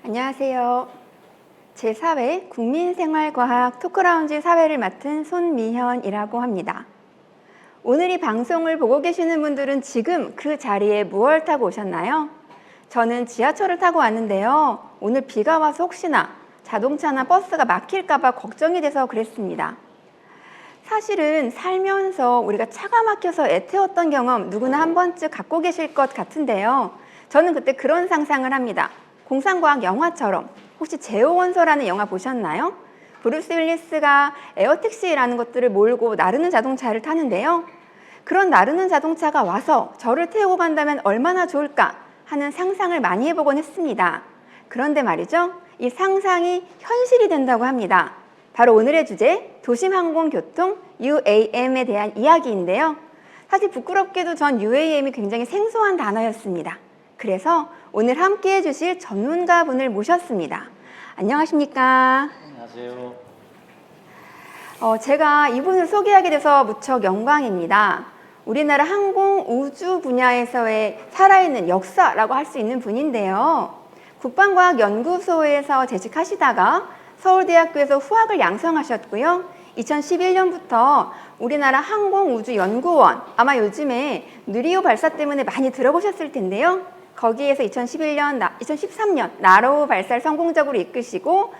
안녕하세요. 제4회 국민생활과학 토크라운지 사회를 맡은 손미현이라고 합니다. 오늘 이 방송을 보고 계시는 분들은 지금 그 자리에 무엇을 타고 오셨나요? 저는 지하철을 타고 왔는데요. 오늘 비가 와서 혹시나 자동차나 버스가 막힐까봐 걱정이 돼서 그랬습니다. 사실은 살면서 우리가 차가 막혀서 애태웠던 경험 누구나 한 번쯤 갖고 계실 것 같은데요. 저는 그때 그런 상상을 합니다. 공상과학 영화처럼 혹시 제오원서라는 영화 보셨나요? 브루스 윌리스가 에어택시라는 것들을 몰고 나르는 자동차를 타는데요. 그런 나르는 자동차가 와서 저를 태우고 간다면 얼마나 좋을까 하는 상상을 많이 해보곤 했습니다. 그런데 말이죠. 이 상상이 현실이 된다고 합니다. 바로 오늘의 주제, 도심항공교통 UAM에 대한 이야기인데요. 사실 부끄럽게도 전 UAM이 굉장히 생소한 단어였습니다. 그래서 오늘 함께 해주실 전문가분을 모셨습니다. 안녕하십니까? 안녕하세요. 제가 이분을 소개하게 돼서 무척 영광입니다. 우리나라 항공 우주 분야에서의 살아있는 역사라고 할 수 있는 분인데요. 국방과학연구소에서 재직하시다가 서울대학교에서 후학을 양성하셨고요. 2011년부터 우리나라 항공우주연구원, 아마 요즘에 누리호 발사 때문에 많이 들어보셨을 텐데요. 거기에서 2013년 나로호 발사를 성공적으로 이끄시고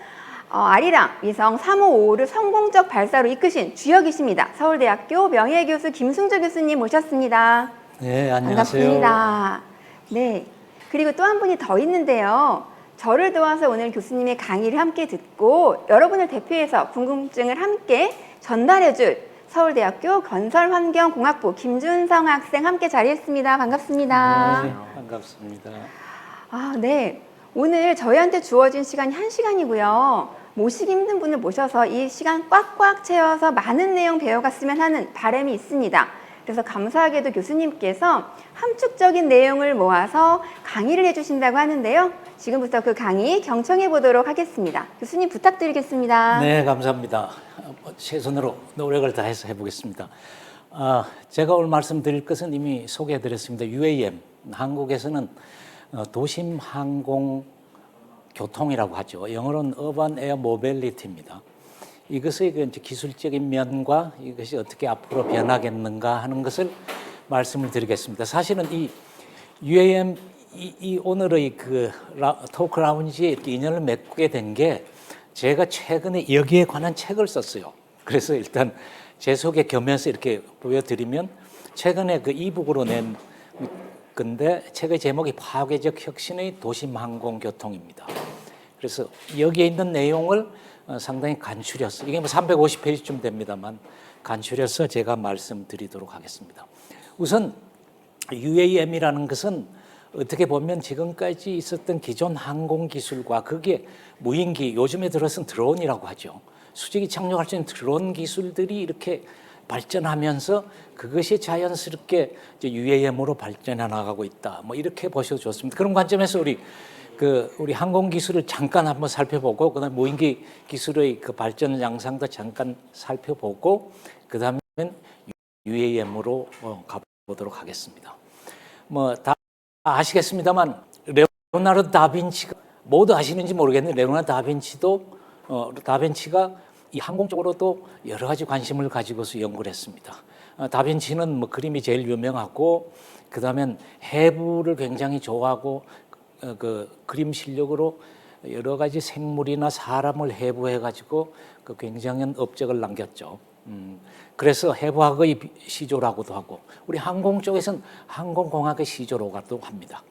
아리랑 위성 355를 성공적 발사로 이끄신 주역이십니다. 서울대학교 명예교수 김승조 교수님 모셨습니다. 네, 안녕하세요. 반갑습니다. 네, 그리고 또 한 분이 더 있는데요. 저를 도와서 오늘 교수님의 강의를 함께 듣고 여러분을 대표해서 궁금증을 함께 전달해줄 서울대학교 건설환경공학부 김준성 학생 함께 자리했습니다. 반갑습니다. 네, 반갑습니다. 네. 오늘 저희한테 주어진 시간이 1시간이고요. 모시기 힘든 분을 모셔서 이 시간 꽉꽉 채워서 많은 내용 배워갔으면 하는 바람이 있습니다. 그래서 감사하게도 교수님께서 함축적인 내용을 모아서 강의를 해주신다고 하는데요. 지금부터 그 강의 경청해 보도록 하겠습니다. 교수님 부탁드리겠습니다. 네, 감사합니다. 최선으로 노력을 다해서 해보겠습니다. 제가 오늘 말씀드릴 것은 이미 소개해드렸습니다. UAM, 한국에서는 도심항공교통이라고 하죠. 영어로는 Urban Air Mobility입니다. 이것의 이제 기술적인 면과 이것이 어떻게 앞으로 변하겠는가 하는 것을 말씀을 드리겠습니다. 사실은 이 UAM 이 오늘의 그 토크 라운지에 이렇게 인연을 맺게 된 게 제가 최근에 여기에 관한 책을 썼어요. 그래서 일단 제 소개 겸해서 이렇게 보여드리면 최근에 그 이북으로 낸 건데 책의 제목이 파괴적 혁신의 도심항공교통입니다. 그래서 여기에 있는 내용을 상당히 간추려서 이게 뭐 350페이지쯤 됩니다만 간추려서 제가 말씀드리도록 하겠습니다. 우선 UAM이라는 것은 어떻게 보면 지금까지 있었던 기존 항공 기술과 그게 무인기, 요즘에 들어서는 드론이라고 하죠. 수직이 착륙할 수 있는 드론 기술들이 이렇게 발전하면서 그것이 자연스럽게 이제 UAM으로 발전해 나가고 있다. 뭐 이렇게 보셔도 좋습니다. 그런 관점에서 우리 항공 기술을 잠깐 한번 살펴보고 그다음에 무인기 기술의 그 발전 양상도 잠깐 살펴보고 그다음에 UAM으로 가보도록 하겠습니다. 뭐 다 아시겠습니다만 레오나르도 다빈치가 모두 아시는지 모르겠는데 레오나르도 다빈치가 이 항공 쪽으로도 여러 가지 관심을 가지고서 연구를 했습니다. 다빈치는 뭐 그림이 제일 유명하고 그다음엔 해부를 굉장히 좋아하고 그 그림 실력으로 여러 가지 생물이나 사람을 해부해 가지고 그 굉장한 업적을 남겼죠. 그래서 해부학의 시조라고도 하고 우리 항공 쪽에서는 항공공학의 시조라고도 합니다.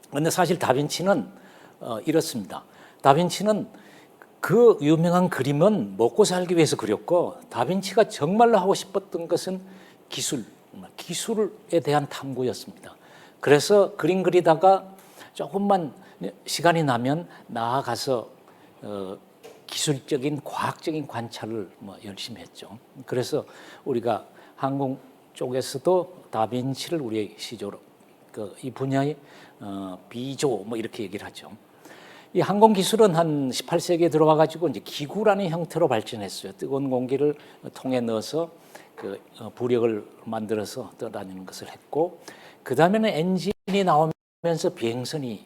그런데 사실 다빈치는 이렇습니다. 다빈치는 그 유명한 그림은 먹고 살기 위해서 그렸고 다빈치가 정말로 하고 싶었던 것은 기술에 대한 탐구였습니다. 그래서 그림 그리다가 조금만 시간이 나면 나아가서 기술적인 과학적인 관찰을 열심히 했죠. 그래서 우리가 항공 쪽에서도 다빈치를 우리의 시조로 이 분야의 비조 이렇게 얘기를 하죠. 이 항공 기술은 한 18세기에 들어와 가지고 이제 기구라는 형태로 발전했어요. 뜨거운 공기를 통에 넣어서 그 부력을 만들어서 떠다니는 것을 했고 그 다음에는 엔진이 나오면서 비행선이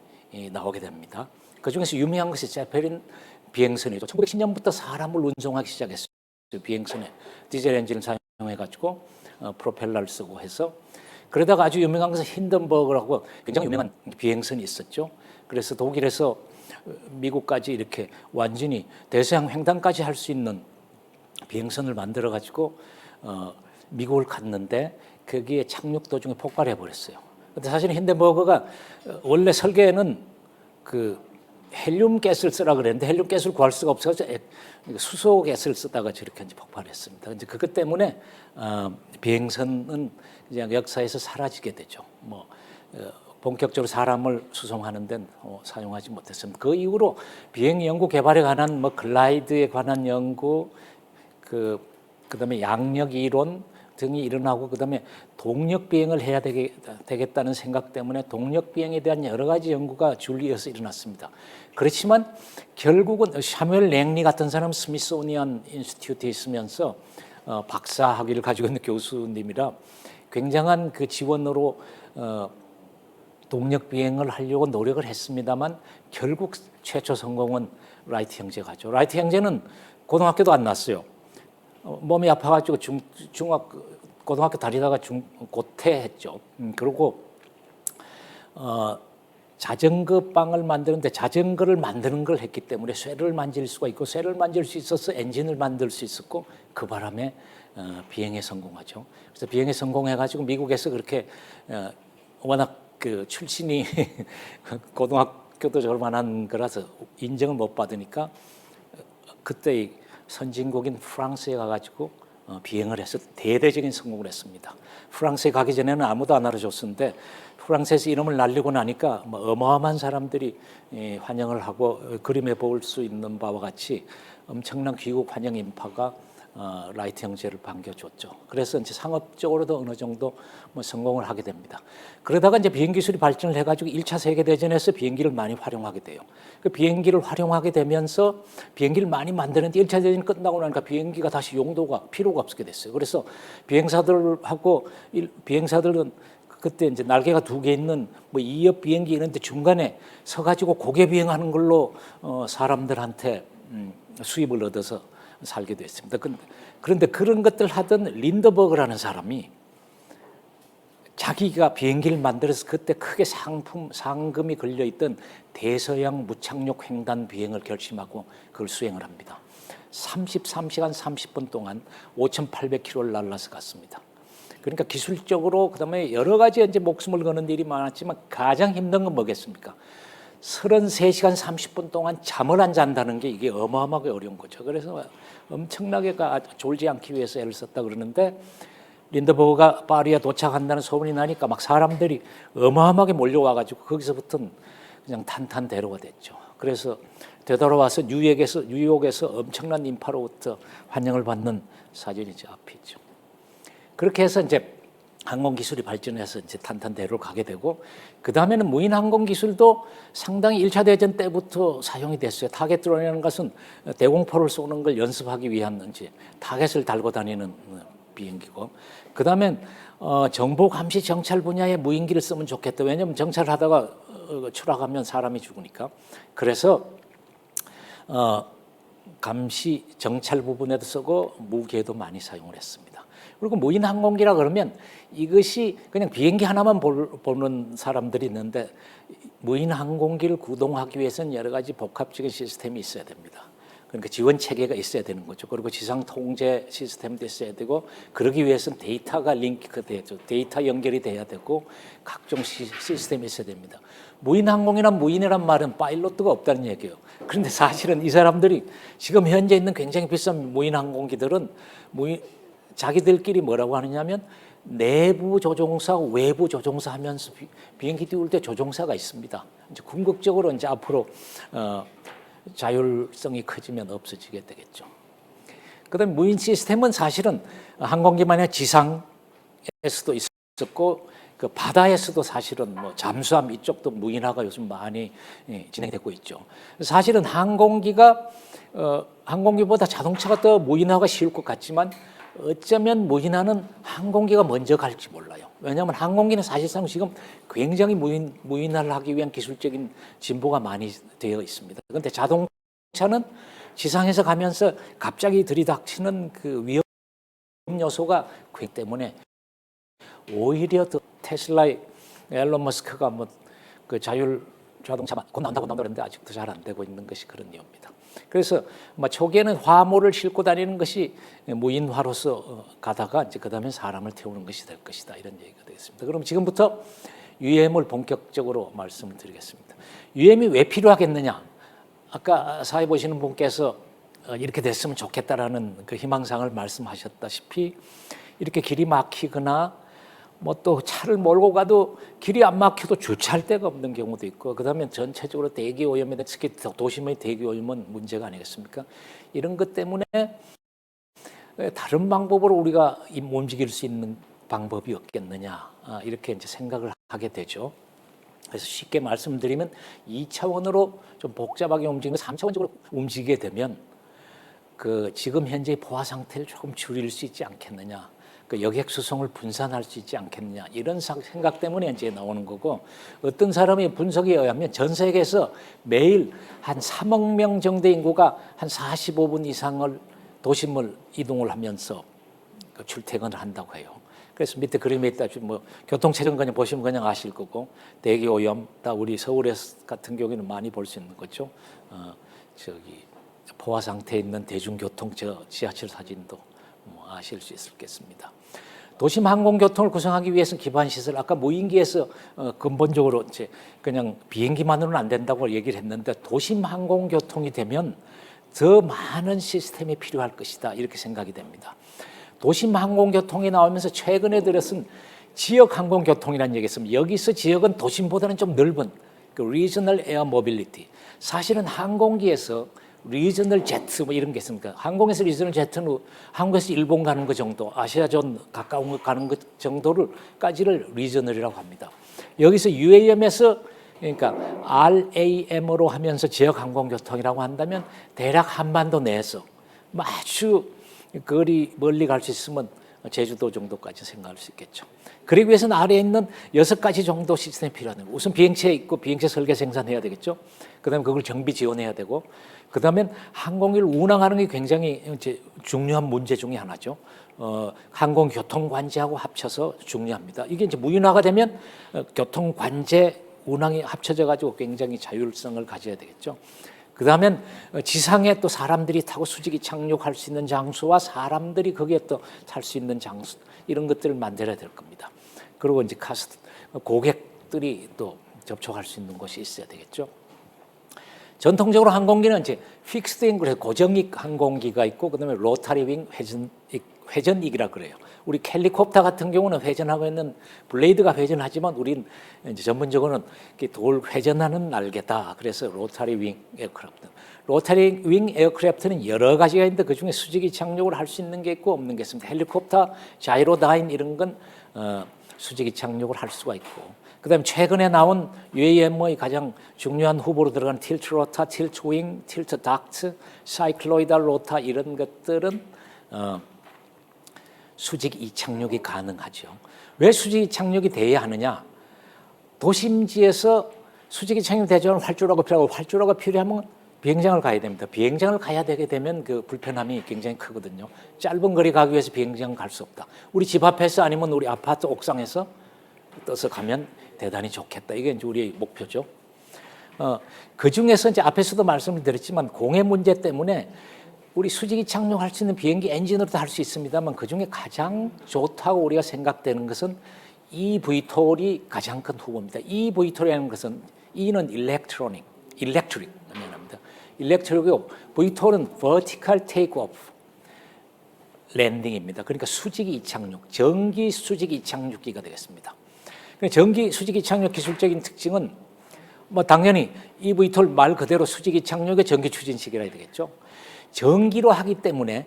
나오게 됩니다. 그중에서 유명한 것이 제페린 비행선이죠. 1910년부터 사람을 운송하기 시작했어요. 비행선에 디젤 엔진을 사용해가지고 프로펠러를 쓰고 해서, 그러다가 아주 유명한 것은 힌든버그라고 굉장히 유명한 비행선이 있었죠. 그래서 독일에서 미국까지 이렇게 완전히 대서양 횡단까지 할 수 있는 비행선을 만들어가지고 미국을 갔는데 거기에 착륙 도중에 폭발해 버렸어요. 근데 사실 힌덴버그가 원래 설계에는 그 헬륨 가스를 쓰라 그랬는데 헬륨 가스를 구할 수가 없어서 수소 가스를 쓰다가 저렇게 이제 폭발했습니다. 이제 그것 때문에 비행선은 그냥 역사에서 사라지게 되죠. 뭐 본격적으로 사람을 수송하는 데는 사용하지 못했습니다. 그 이후로 비행 연구 개발에 관한 뭐 글라이드에 관한 연구, 그다음에 양력 이론 등이 일어나고, 그다음에 동력 비행을 해야 되겠다는 생각 때문에 동력 비행에 대한 여러 가지 연구가 줄이어서 일어났습니다. 그렇지만 결국은 샤뮤엘 랭리 같은 사람 스미소니안 인스티튜트에 있으면서 박사 학위를 가지고 있는 교수님이라 굉장한 그 지원으로 동력 비행을 하려고 노력을 했습니다만 결국 최초 성공은 라이트 형제가 하죠. 라이트 형제는 고등학교도 안 났어요. 몸이 아파가지고 고등학교 다니다가 고퇴했죠. 그리고 자전거 빵을 만드는데 자전거를 만드는 걸 했기 때문에 쇠를 만질 수가 있고, 쇠를 만질 수 있어서 엔진을 만들 수 있었고, 그 바람에 비행에 성공하죠. 그래서 비행에 성공해가지고 미국에서 그렇게 워낙 그 출신이 고등학교도 졸업한 거라서 인정을 못 받으니까 그때 선진국인 프랑스에 가가지고 비행을 해서 대대적인 성공을 했습니다. 프랑스에 가기 전에는 아무도 안 알아줬었는데 프랑스에서 이름을 날리고 나니까 뭐 어마어마한 사람들이 환영을 하고, 그림에 볼 수 있는 바와 같이 엄청난 귀국 환영 인파가 라이트 형제를 반겨줬죠. 그래서 이제 상업적으로도 어느 정도 뭐 성공을 하게 됩니다. 그러다가 이제 비행 기술이 발전을 해가지고 1차 세계 대전에서 비행기를 많이 활용하게 돼요. 그 비행기를 활용하게 되면서 비행기를 많이 만드는데 1차 대전이 끝나고 나니까 비행기가 다시 필요가 없게 됐어요. 그래서 비행사들은 그때 이제 날개가 2개 있는 뭐 2엽 비행기 이런데 중간에 서가지고 고개 비행하는 걸로 사람들한테 수입을 얻어서 살게 됐습니다. 그런데 그런 것들 하던 린더버그라는 사람이 자기가 비행기를 만들어서 그때 크게 상금이 걸려있던 대서양 무착륙 횡단 비행을 결심하고 그걸 수행을 합니다. 33시간 30분 동안 5,800km를 날라서 갔습니다. 그러니까 기술적으로, 그다음에 여러 가지 이제 목숨을 거는 일이 많았지만 가장 힘든 건 뭐겠습니까? 33시간 30분 동안 잠을 안 잔다는 게 이게 어마어마하게 어려운 거죠. 그래서 엄청나게 졸지 않기 위해서 애를 썼다 그러는데, 린더버그가 파리에 도착한다는 소문이 나니까 막 사람들이 어마어마하게 몰려와가지고 거기서부터는 그냥 탄탄대로가 됐죠. 그래서 되돌아와서 뉴욕에서 엄청난 인파로부터 환영을 받는 사진이 저 앞에 있죠. 그렇게 해서 이제 항공 기술이 발전해서 이제 탄탄대로로 가게 되고, 그 다음에는 무인 항공 기술도 상당히 1차 대전 때부터 사용이 됐어요. 타겟 드론이라는 것은 대공포를 쏘는 걸 연습하기 위한 이제 타겟을 달고 다니는 비행기고, 그 다음엔 정보 감시 정찰 분야의 무인기를 쓰면 좋겠다. 왜냐하면 정찰을 하다가 추락하면 사람이 죽으니까. 그래서 감시 정찰 부분에도 쓰고 무기에도 많이 사용을 했습니다. 그리고 무인 항공기라 그러면 이것이 그냥 비행기 하나만 보는 사람들이 있는데, 무인 항공기를 구동하기 위해서는 여러 가지 복합적인 시스템이 있어야 됩니다. 그러니까 지원 체계가 있어야 되는 거죠. 그리고 지상 통제 시스템도 있어야 되고, 그러기 위해서는 데이터가 링크가 돼야죠. 데이터 연결이 돼야 되고, 각종 시스템이 있어야 됩니다. 무인 항공이나 무인이란 말은 파일럿가 없다는 얘기예요. 그런데 사실은 이 사람들이 지금 현재 있는 굉장히 비싼 무인 항공기들은 자기들끼리 뭐라고 하느냐면 내부 조종사, 외부 조종사 하면서 비행기 띄울 때 조종사가 있습니다. 이제 궁극적으로 이제 앞으로 자율성이 커지면 없어지게 되겠죠. 그다음 무인 시스템은 사실은 항공기만이 아니라 지상에서도 있었고, 그 바다에서도 사실은 뭐 잠수함 이쪽도 무인화가 요즘 많이 진행되고 있죠. 사실은 항공기보다 자동차가 더 무인화가 쉬울 것 같지만 어쩌면 무인화는 항공기가 먼저 갈지 몰라요. 왜냐하면 항공기는 사실상 지금 굉장히 무인화를 하기 위한 기술적인 진보가 많이 되어 있습니다. 그런데 자동차는 지상에서 가면서 갑자기 들이닥치는 그 위험 요소가 그렇기 때문에 오히려 더 테슬라의 앨런 머스크가 뭐 그 자율 자동차만 곧 나온다고 그러는데 아직도 잘 안 되고 있는 것이 그런 이유입니다. 그래서 초기에는 화물을 싣고 다니는 것이 무인화로서 가다가 이제 그다음에 사람을 태우는 것이 될 것이다 이런 얘기가 되겠습니다. 그럼 지금부터 UAM을 본격적으로 말씀을 드리겠습니다. UAM이 왜 필요하겠느냐? 아까 사회 보시는 분께서 이렇게 됐으면 좋겠다라는 그 희망상을 말씀하셨다시피 이렇게 길이 막히거나 뭐 또 차를 몰고 가도 길이 안 막혀도 주차할 데가 없는 경우도 있고 그다음에 전체적으로 대기 오염에 특히 도심의 대기 오염은 문제가 아니겠습니까? 이런 것 때문에 다른 방법으로 우리가 움직일 수 있는 방법이 없겠느냐 이렇게 이제 생각을 하게 되죠. 그래서 쉽게 말씀드리면 2차원으로 좀 복잡하게 움직이는 3차원적으로 움직이게 되면 그 지금 현재의 포화 상태를 조금 줄일 수 있지 않겠느냐. 그 여객 수송을 분산할 수 있지 않겠느냐 이런 생각 때문에 이제 나오는 거고 어떤 사람의 분석에 의하면 전 세계에서 매일 한 3억 명 정도의 인구가 한 45분 이상을 도심을 이동을 하면서 출퇴근을 한다고 해요. 그래서 밑에 그림에 있다 뭐 교통체증 그냥 보시면 그냥 아실 거고 대기 오염 다 우리 서울에 같은 경우에는 많이 볼 수 있는 거죠. 저기 포화 상태에 있는 대중교통 지하철 사진도 뭐 아실 수 있겠습니다. 도심 항공교통을 구성하기 위해서는 기반 시설 아까 무인기에서 근본적으로 이제 그냥 비행기만으로는 안 된다고 얘기를 했는데 도심 항공교통이 되면 더 많은 시스템이 필요할 것이다 이렇게 생각이 됩니다. 도심 항공교통이 나오면서 최근에 들어선 지역 항공교통이라는 얘기가 있습니다. 여기서 지역은 도심보다는 좀 넓은 그 리저널 에어 모빌리티. 사실은 항공기에서 리저널 제트 뭐 이런 게 있습니까? 항공에서 리저널 제트는 한국에서 일본 가는 것 정도, 아시아전 가까운 것 가는 것 정도를까지를 리저널이라고 합니다. 여기서 UAM에서 그러니까 RAM으로 하면서 지역 항공교통이라고 한다면 대략 한반도 내에서 아주 거리 멀리 갈 수 있으면 제주도 정도까지 생각할 수 있겠죠. 그러기 위해서는 아래에 있는 6가지 정도 시스템이 필요하다. 우선 비행체 있고 비행체 설계 생산해야 되겠죠. 그다음에 그걸 정비 지원해야 되고 그다음에 항공기를 운항하는 게 굉장히 이제 중요한 문제 중에 하나죠. 항공교통 관제하고 합쳐서 중요합니다. 이게 이제 무인화가 되면 교통 관제 운항이 합쳐져 가지고 굉장히 자율성을 가져야 되겠죠. 그다음엔 지상에 또 사람들이 타고 수직이 착륙할 수 있는 장소와 사람들이 거기에 또 탈 수 있는 장소 이런 것들을 만들어야 될 겁니다. 그리고 이제 고객들이 또 접촉할 수 있는 곳이 있어야 되겠죠. 전통적으로 항공기는 이제 픽스드인 그래서 고정익 항공기가 있고 그다음에 로타리 윙 회전익이라 그래요. 우리 헬리콥터 같은 경우는 회전하고 있는 블레이드가 회전하지만 우리는 이제 전문적으로는 돌 회전하는 날개다. 그래서 로타리 윙 에어크래프트. 로타리 윙 에어크래프트는 여러 가지가 있는데 그중에 수직이 착륙을 할 수 있는 게 있고 없는 게 있습니다. 헬리콥터, 자이로다인 이런 건 수직이 착륙을 할 수가 있고 그다음에 최근에 나온 UAM의 가장 중요한 후보로 들어가는 틸트 로타, 틸트 윙, 틸트 닥트, 사이클로이달 로타 이런 것들은 수직 이착륙이 가능하죠. 왜 수직 이착륙이 돼야 하느냐? 도심지에서 수직 이착륙이 되려면 활주로가 필요하고 활주로가 필요하면 비행장을 가야 됩니다. 비행장을 가야 되게 되면 그 불편함이 굉장히 크거든요. 짧은 거리 가기 위해서 비행장 갈 수 없다. 우리 집 앞에서 아니면 우리 아파트 옥상에서 떠서 가면 대단히 좋겠다. 이게 이제 우리의 목표죠. 그 중에서 이제 앞에서도 말씀을 드렸지만 공해 문제 때문에 우리 수직이 착륙할 수 있는 비행기 엔진으로도 할 수 있습니다만 그 중에 가장 좋다고 우리가 생각되는 것은 eVTOL이 가장 큰 후보입니다. eVTOL이라는 것은 E는 일렉트릭 미안합니다. 일렉트릭이고 VTOL은 Vertical Takeoff 랜딩입니다. 그러니까 수직이 이착륙, 전기 수직이 이착륙기가 되겠습니다. 전기 수직이 착륙 기술적인 특징은 뭐 당연히 eVTOL 말 그대로 수직이 착륙의 전기 추진식이라 해야 되겠죠. 전기로 하기 때문에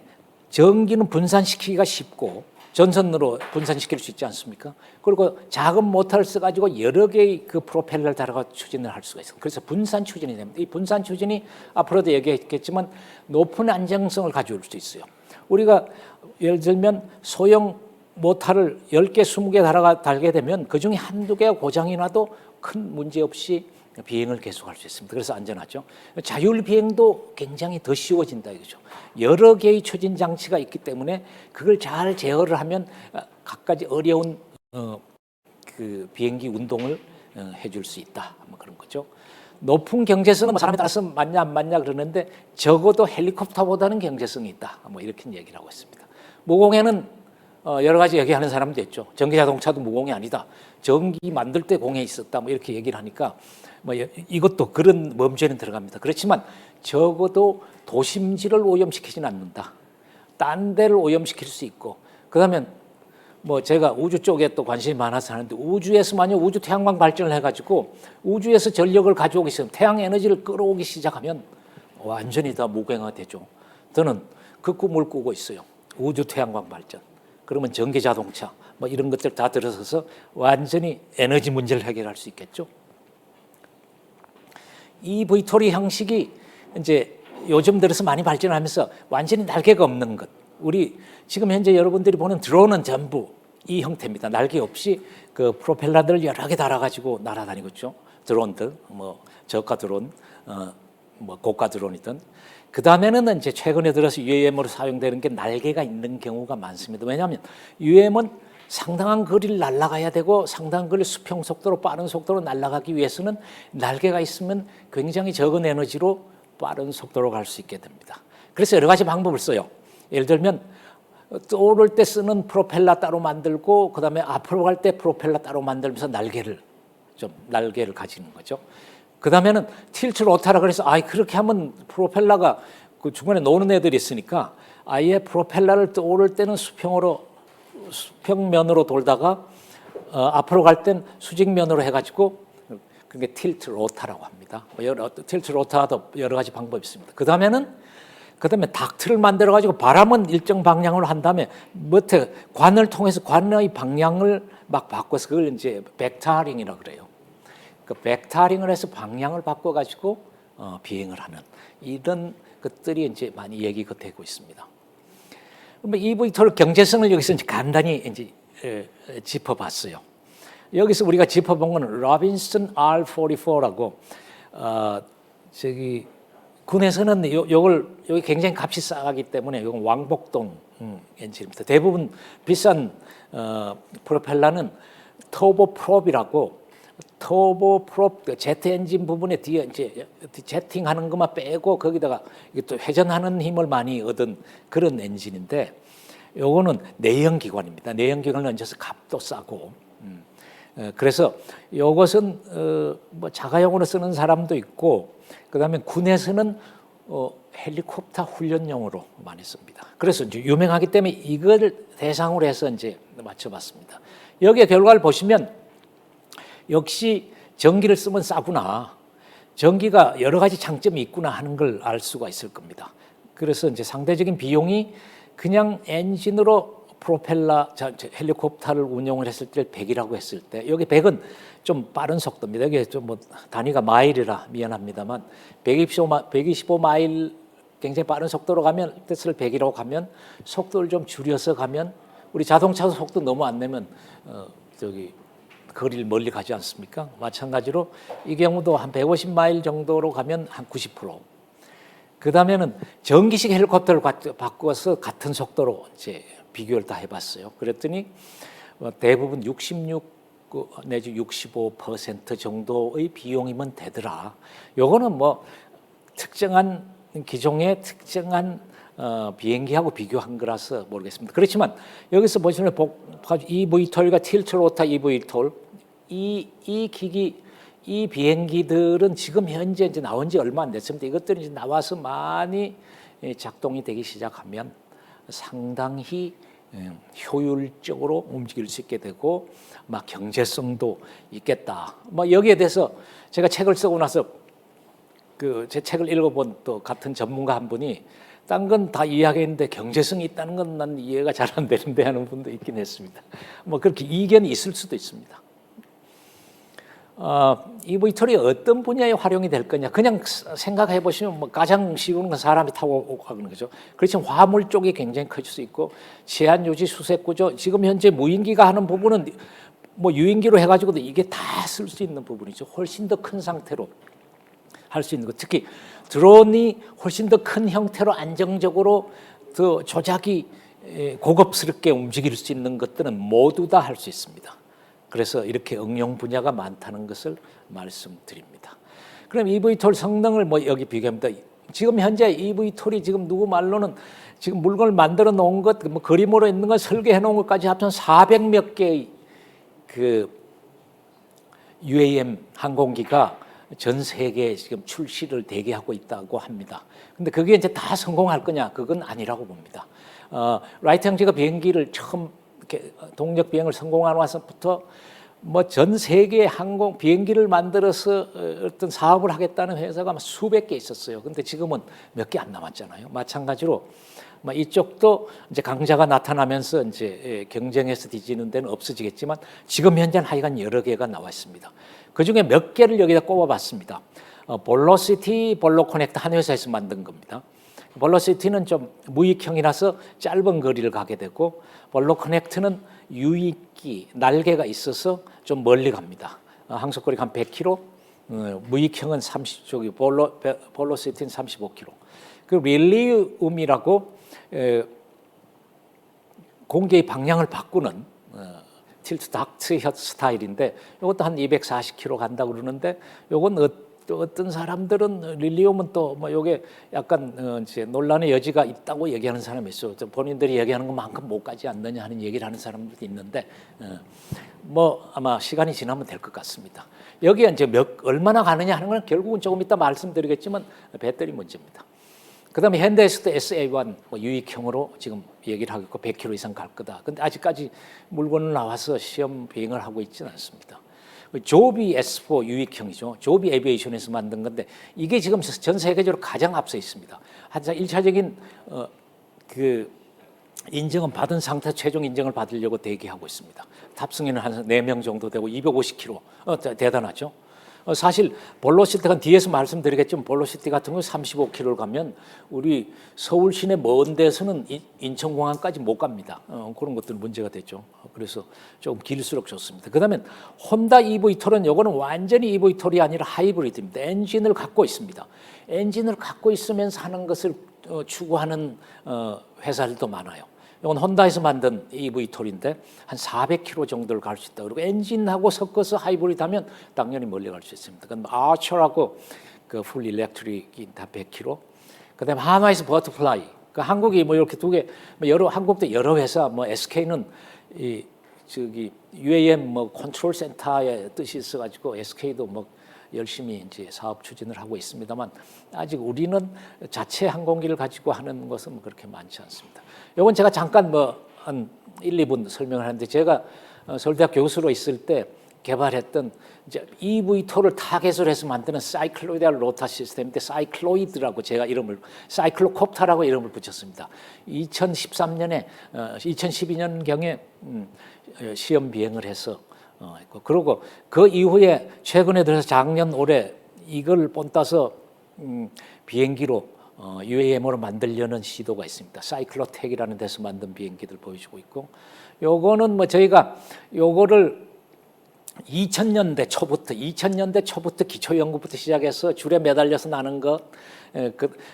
전기는 분산시키기가 쉽고 전선으로 분산시킬 수 있지 않습니까? 그리고 작은 모터를 써가지고 여러 개의 그 프로펠러를 달아가 추진을 할 수가 있어요. 그래서 분산 추진이 됩니다. 이 분산 추진이 앞으로도 얘기했겠지만 높은 안정성을 가져올 수 있어요. 우리가 예를 들면 소형 모터를 10개, 20개 달게 되면 그중에 한두 개가 고장이 나도 큰 문제 없이 비행을 계속할 수 있습니다. 그래서 안전하죠. 자율 비행도 굉장히 더 쉬워진다 이거죠. 여러 개의 추진 장치가 있기 때문에 그걸 잘 제어를 하면 갖가지 어려운 그 비행기 운동을 해줄 수 있다. 뭐 그런 거죠. 높은 경제성은 뭐 사람에 따라서 맞냐 안 맞냐 그러는데 적어도 헬리콥터보다는 경제성이 있다. 뭐 이렇게 얘기를 하고 있습니다. 무공해는 여러 가지 얘기하는 사람도 있죠. 전기 자동차도 무공해 아니다. 전기 만들 때 공해 있었다. 뭐 이렇게 얘기를 하니까 뭐 이것도 그런 범죄는 들어갑니다. 그렇지만 적어도 도심지를 오염시키지는 않는다. 딴 데를 오염시킬 수 있고 그다음에 뭐 제가 우주 쪽에 또 관심이 많아서 하는데 우주에서 만약 우주 태양광 발전을 해가지고 우주에서 전력을 가져오기 시작하면 태양 에너지를 끌어오기 시작하면 완전히 다 무공해되죠. 저는 그 꿈을 꾸고 있어요. 우주 태양광 발전. 그러면 전기 자동차 뭐 이런 것들 다 들어서서 완전히 에너지 문제를 해결할 수 있겠죠. 이 VTOL 형식이 이제 요즘 들어서 많이 발전하면서 완전히 날개가 없는 것. 우리 지금 현재 여러분들이 보는 드론은 전부 이 형태입니다. 날개 없이 그 프로펠러들을 여러 개 달아가지고 날아다니고 있죠. 드론들, 뭐 저가 드론, 뭐 고가 드론이든. 그 다음에는 이제 최근에 들어서 UAM으로 사용되는 게 날개가 있는 경우가 많습니다. 왜냐하면 UAM은 상당한 거리를 날아가야 되고 상당한 거리를 수평 속도로 빠른 속도로 날아가기 위해서는 날개가 있으면 굉장히 적은 에너지로 빠른 속도로 갈 수 있게 됩니다. 그래서 여러 가지 방법을 써요. 예를 들면 떠오를 때 쓰는 프로펠러 따로 만들고 그다음에 앞으로 갈 때 프로펠러 따로 만들면서 날개를 가지는 거죠. 그다음에는 틸트 로타라 그래서 그렇게 하면 프로펠러가 그 중간에 노는 애들이 있으니까 아예 프로펠러를 떠오를 때는 수평면으로 돌다가 앞으로 갈 땐 수직면으로 해가지고 그게 틸트 로타라고 합니다. 틸트 로타도 여러 가지 방법이 있습니다. 그다음에 닥트를 만들어가지고 바람은 일정 방향으로 한 다음에 밑에 관을 통해서 관의 방향을 막 바꿔서 그걸 이제 벡터링이라고 그래요. 그 벡터링을 해서 방향을 바꿔가지고 비행을 하는 이런 것들이 이제 많이 얘기가 되고 있습니다. 그러면 이 VTOL 경제성을 여기서 이제 간단히 이제 짚어봤어요. 여기서 우리가 짚어본 거는 로빈슨 R44라고 저기 군에서는 여기 굉장히 값이 싸기 때문에 이건 왕복동 엔진입니다. 대부분 비싼 프로펠러는 터보프롭이라고 터보프롭 제트 엔진 부분에 뒤에 이제 제팅하는 것만 빼고 거기다가 이게 또 회전하는 힘을 많이 얻은 그런 엔진인데 요거는 내연기관입니다. 내연기관을 얹어서 값도 싸고 그래서 요것은 뭐 자가용으로 쓰는 사람도 있고 그다음에 군에서는 헬리콥터 훈련용으로 많이 씁니다. 그래서 이제 유명하기 때문에 이걸 대상으로 해서 이제 맞춰봤습니다. 여기에 결과를 보시면 역시 전기를 쓰면 싸구나. 전기가 여러 가지 장점이 있구나 하는 걸 알 수가 있을 겁니다. 그래서 이제 상대적인 비용이 그냥 엔진으로 프로펠러 헬리콥터를 운용을 했을 때 100이라고 했을 때 여기 100은 좀 빠른 속도입니다. 여기 좀 뭐 단위가 마일이라 미안합니다만 125마일 굉장히 빠른 속도로 가면 테슬라 100이라고 가면 속도를 좀 줄여서 가면 우리 자동차 속도 너무 안 내면 거리를 멀리 가지 않습니까? 마찬가지로 이 경우도 한 150마일 정도로 가면 한 90%. 그 다음에는 전기식 헬리콥터를 바꿔서 같은 속도로 이제 비교를 다 해봤어요. 그랬더니 대부분 66 내지 65% 정도의 비용이면 되더라. 요거는 뭐 특정한 기종의 특정한 비행기하고 비교한 거라서 모르겠습니다. 그렇지만 여기서 보시면 eVTOL과 틸트 로타 eVTOL 이 기기 이 비행기들은 지금 현재 이제 나온 지 얼마 안 됐습니다. 이것들이 이제 나와서 많이 작동이 되기 시작하면 상당히 효율적으로 움직일 수 있게 되고 막 경제성도 있겠다. 뭐 여기에 대해서 제가 책을 쓰고 나서 제 책을 읽어본 또 같은 전문가 한 분이 딴 건 다 이야기했는데 경제성이 있다는 건 난 이해가 잘 안 되는데 하는 분도 있긴 했습니다. 뭐 그렇게 이견이 있을 수도 있습니다. eVTOL이 어떤 분야에 활용이 될 거냐 그냥 생각해 보시면 뭐 가장 쉬운 건 사람이 타고 가는 거죠. 그렇지만 화물 쪽이 굉장히 커질 수 있고 제한 유지 수색 구조 지금 현재 무인기가 하는 부분은 뭐 유인기로 해가지고도 이게 다 쓸 수 있는 부분이죠. 훨씬 더 큰 상태로 할 수 있는 것 특히 드론이 훨씬 더 큰 형태로 안정적으로 더 조작이 고급스럽게 움직일 수 있는 것들은 모두 다 할 수 있습니다. 그래서 이렇게 응용 분야가 많다는 것을 말씀드립니다. 그럼 eVTOL 성능을 뭐 여기 비교합니다. 지금 현재 eVTOL이 지금 누구 말로는 지금 물건을 만들어 놓은 것, 뭐 그림으로 있는 걸 설계해 놓은 것까지 합쳐 400몇 개의 그 UAM 항공기가 전 세계에 지금 출시를 대기하고 있다고 합니다. 근데 그게 이제 다 성공할 거냐? 그건 아니라고 봅니다. 라이트 형제가 비행기를 처음 이렇게 동력 비행을 성공하고 나서부터 뭐 전 세계 항공 비행기를 만들어서 어떤 사업을 하겠다는 회사가 수백 개 있었어요. 근데 지금은 몇 개 안 남았잖아요. 마찬가지로 이쪽도 이제 강자가 나타나면서 이제 경쟁에서 뒤지는 데는 없어지겠지만 지금 현재는 하여간 여러 개가 나와 있습니다. 그 중에 몇 개를 여기다 꼽아봤습니다. 볼로시티, 볼로코넥트 한 회사에서 만든 겁니다. 볼로시티는 좀 무익형이라서 짧은 거리를 가게 되고 볼로코넥트는 유익기, 날개가 있어서 좀 멀리 갑니다. 항속거리가 한 100km, 무익형은 30, 볼로시티는 35km. 그 릴리움이라고 공기의 방향을 바꾸는 틸트 닥트 스타일인데 이것도 한 240km 간다고 그러는데 이건 어떤 사람들은 릴리움은 또 뭐 이게 약간 이제 논란의 여지가 있다고 얘기하는 사람이 있어요. 본인들이 얘기하는 것만큼 못 가지 않느냐 하는 얘기를 하는 사람들도 있는데 뭐 아마 시간이 지나면 될 것 같습니다. 여기에 이제 얼마나 가느냐 하는 건 결국은 조금 이따 말씀드리겠지만 배터리 문제입니다. 그다음에 현대에서도 SA1 유익형으로 지금 얘기를 하고 있고 100km 이상 갈 거다. 근데 아직까지 물건을 나와서 시험 비행을 하고 있지는 않습니다. 조비 S4 유익형이죠. 조비 에비에이션에서 만든 건데 이게 지금 전 세계적으로 가장 앞서 있습니다. 하여튼 1차적인 그 인정은 받은 상태 최종 인정을 받으려고 대기하고 있습니다. 탑승인은 한 4명 정도 되고 250km 대단하죠. 사실 볼로시티가 뒤에서 말씀드리겠지만 볼로시티 같은 경우 35km를 가면 우리 서울 시내 먼 데서는 인천공항까지 못 갑니다. 그런 것들은 문제가 되죠. 그래서 조금 길수록 좋습니다. 그다음에 혼다 eVTOL은 이거는 완전히 eVTOL이 아니라 하이브리드입니다. 엔진을 갖고 있습니다. 엔진을 갖고 있으면서 하는 것을 추구하는 회사들도 많아요. 이건 혼다에서 만든 eVTOL인데 한 400km 정도를 갈 수 있다. 그리고 엔진하고 섞어서 하이브리드 하면 당연히 멀리 갈 수 있습니다. 그럼 아처라고 그 풀 일렉트릭이 다 100km. 그다음에 하나에서 버터플라이. 그 한국이 뭐 이렇게 두 개, 뭐 한국도 여러 회사, 뭐 SK는 이 저기 UAM 뭐 컨트롤 센터의 뜻이 있어가지고 SK도 뭐 열심히 이제 사업 추진을 하고 있습니다만 아직 우리는 자체 항공기를 가지고 하는 것은 뭐 그렇게 많지 않습니다. 이건 제가 잠깐 뭐 한 1, 2분 설명을 하는데 제가 서울대학 교수로 있을 때 개발했던 이제 eVTOL을 타겟으로 해서 만드는 사이클로이드al 로타 시스템인데 사이클로이드라고 제가 이름을 사이클로콥터라고 이름을 붙였습니다. 2013년에 2012년경에 시험 비행을 해서 그리고 그 이후에 최근에 들어서 작년 올해 이걸 본따서 비행기로 UAM으로 만들려는 시도가 있습니다. 사이클로텍이라는 데서 만든 비행기들 보여주고 있고 요거는 뭐 저희가 요거를 2000년대 초부터 기초 연구부터 시작해서 줄에 매달려서 나는 것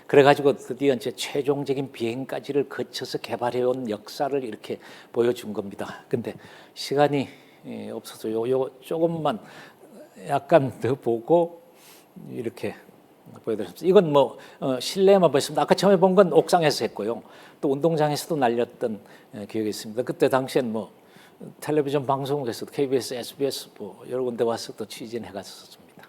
그래가지고 드디어 이제 최종적인 비행까지를 거쳐서 개발해온 역사를 이렇게 보여준 겁니다. 근데 시간이 없어서 요 조금만 약간 더 보고 이렇게 보여드렸습니다. 이건 뭐 실내에만 보였습니다. 아까 처음에 본 건 옥상에서 했고요. 또 운동장에서도 날렸던 기억이 있습니다. 그때 당시엔 뭐 텔레비전 방송국에서도 KBS, SBS 뭐 여러 군데 와서 또 취진해 갔었습니다.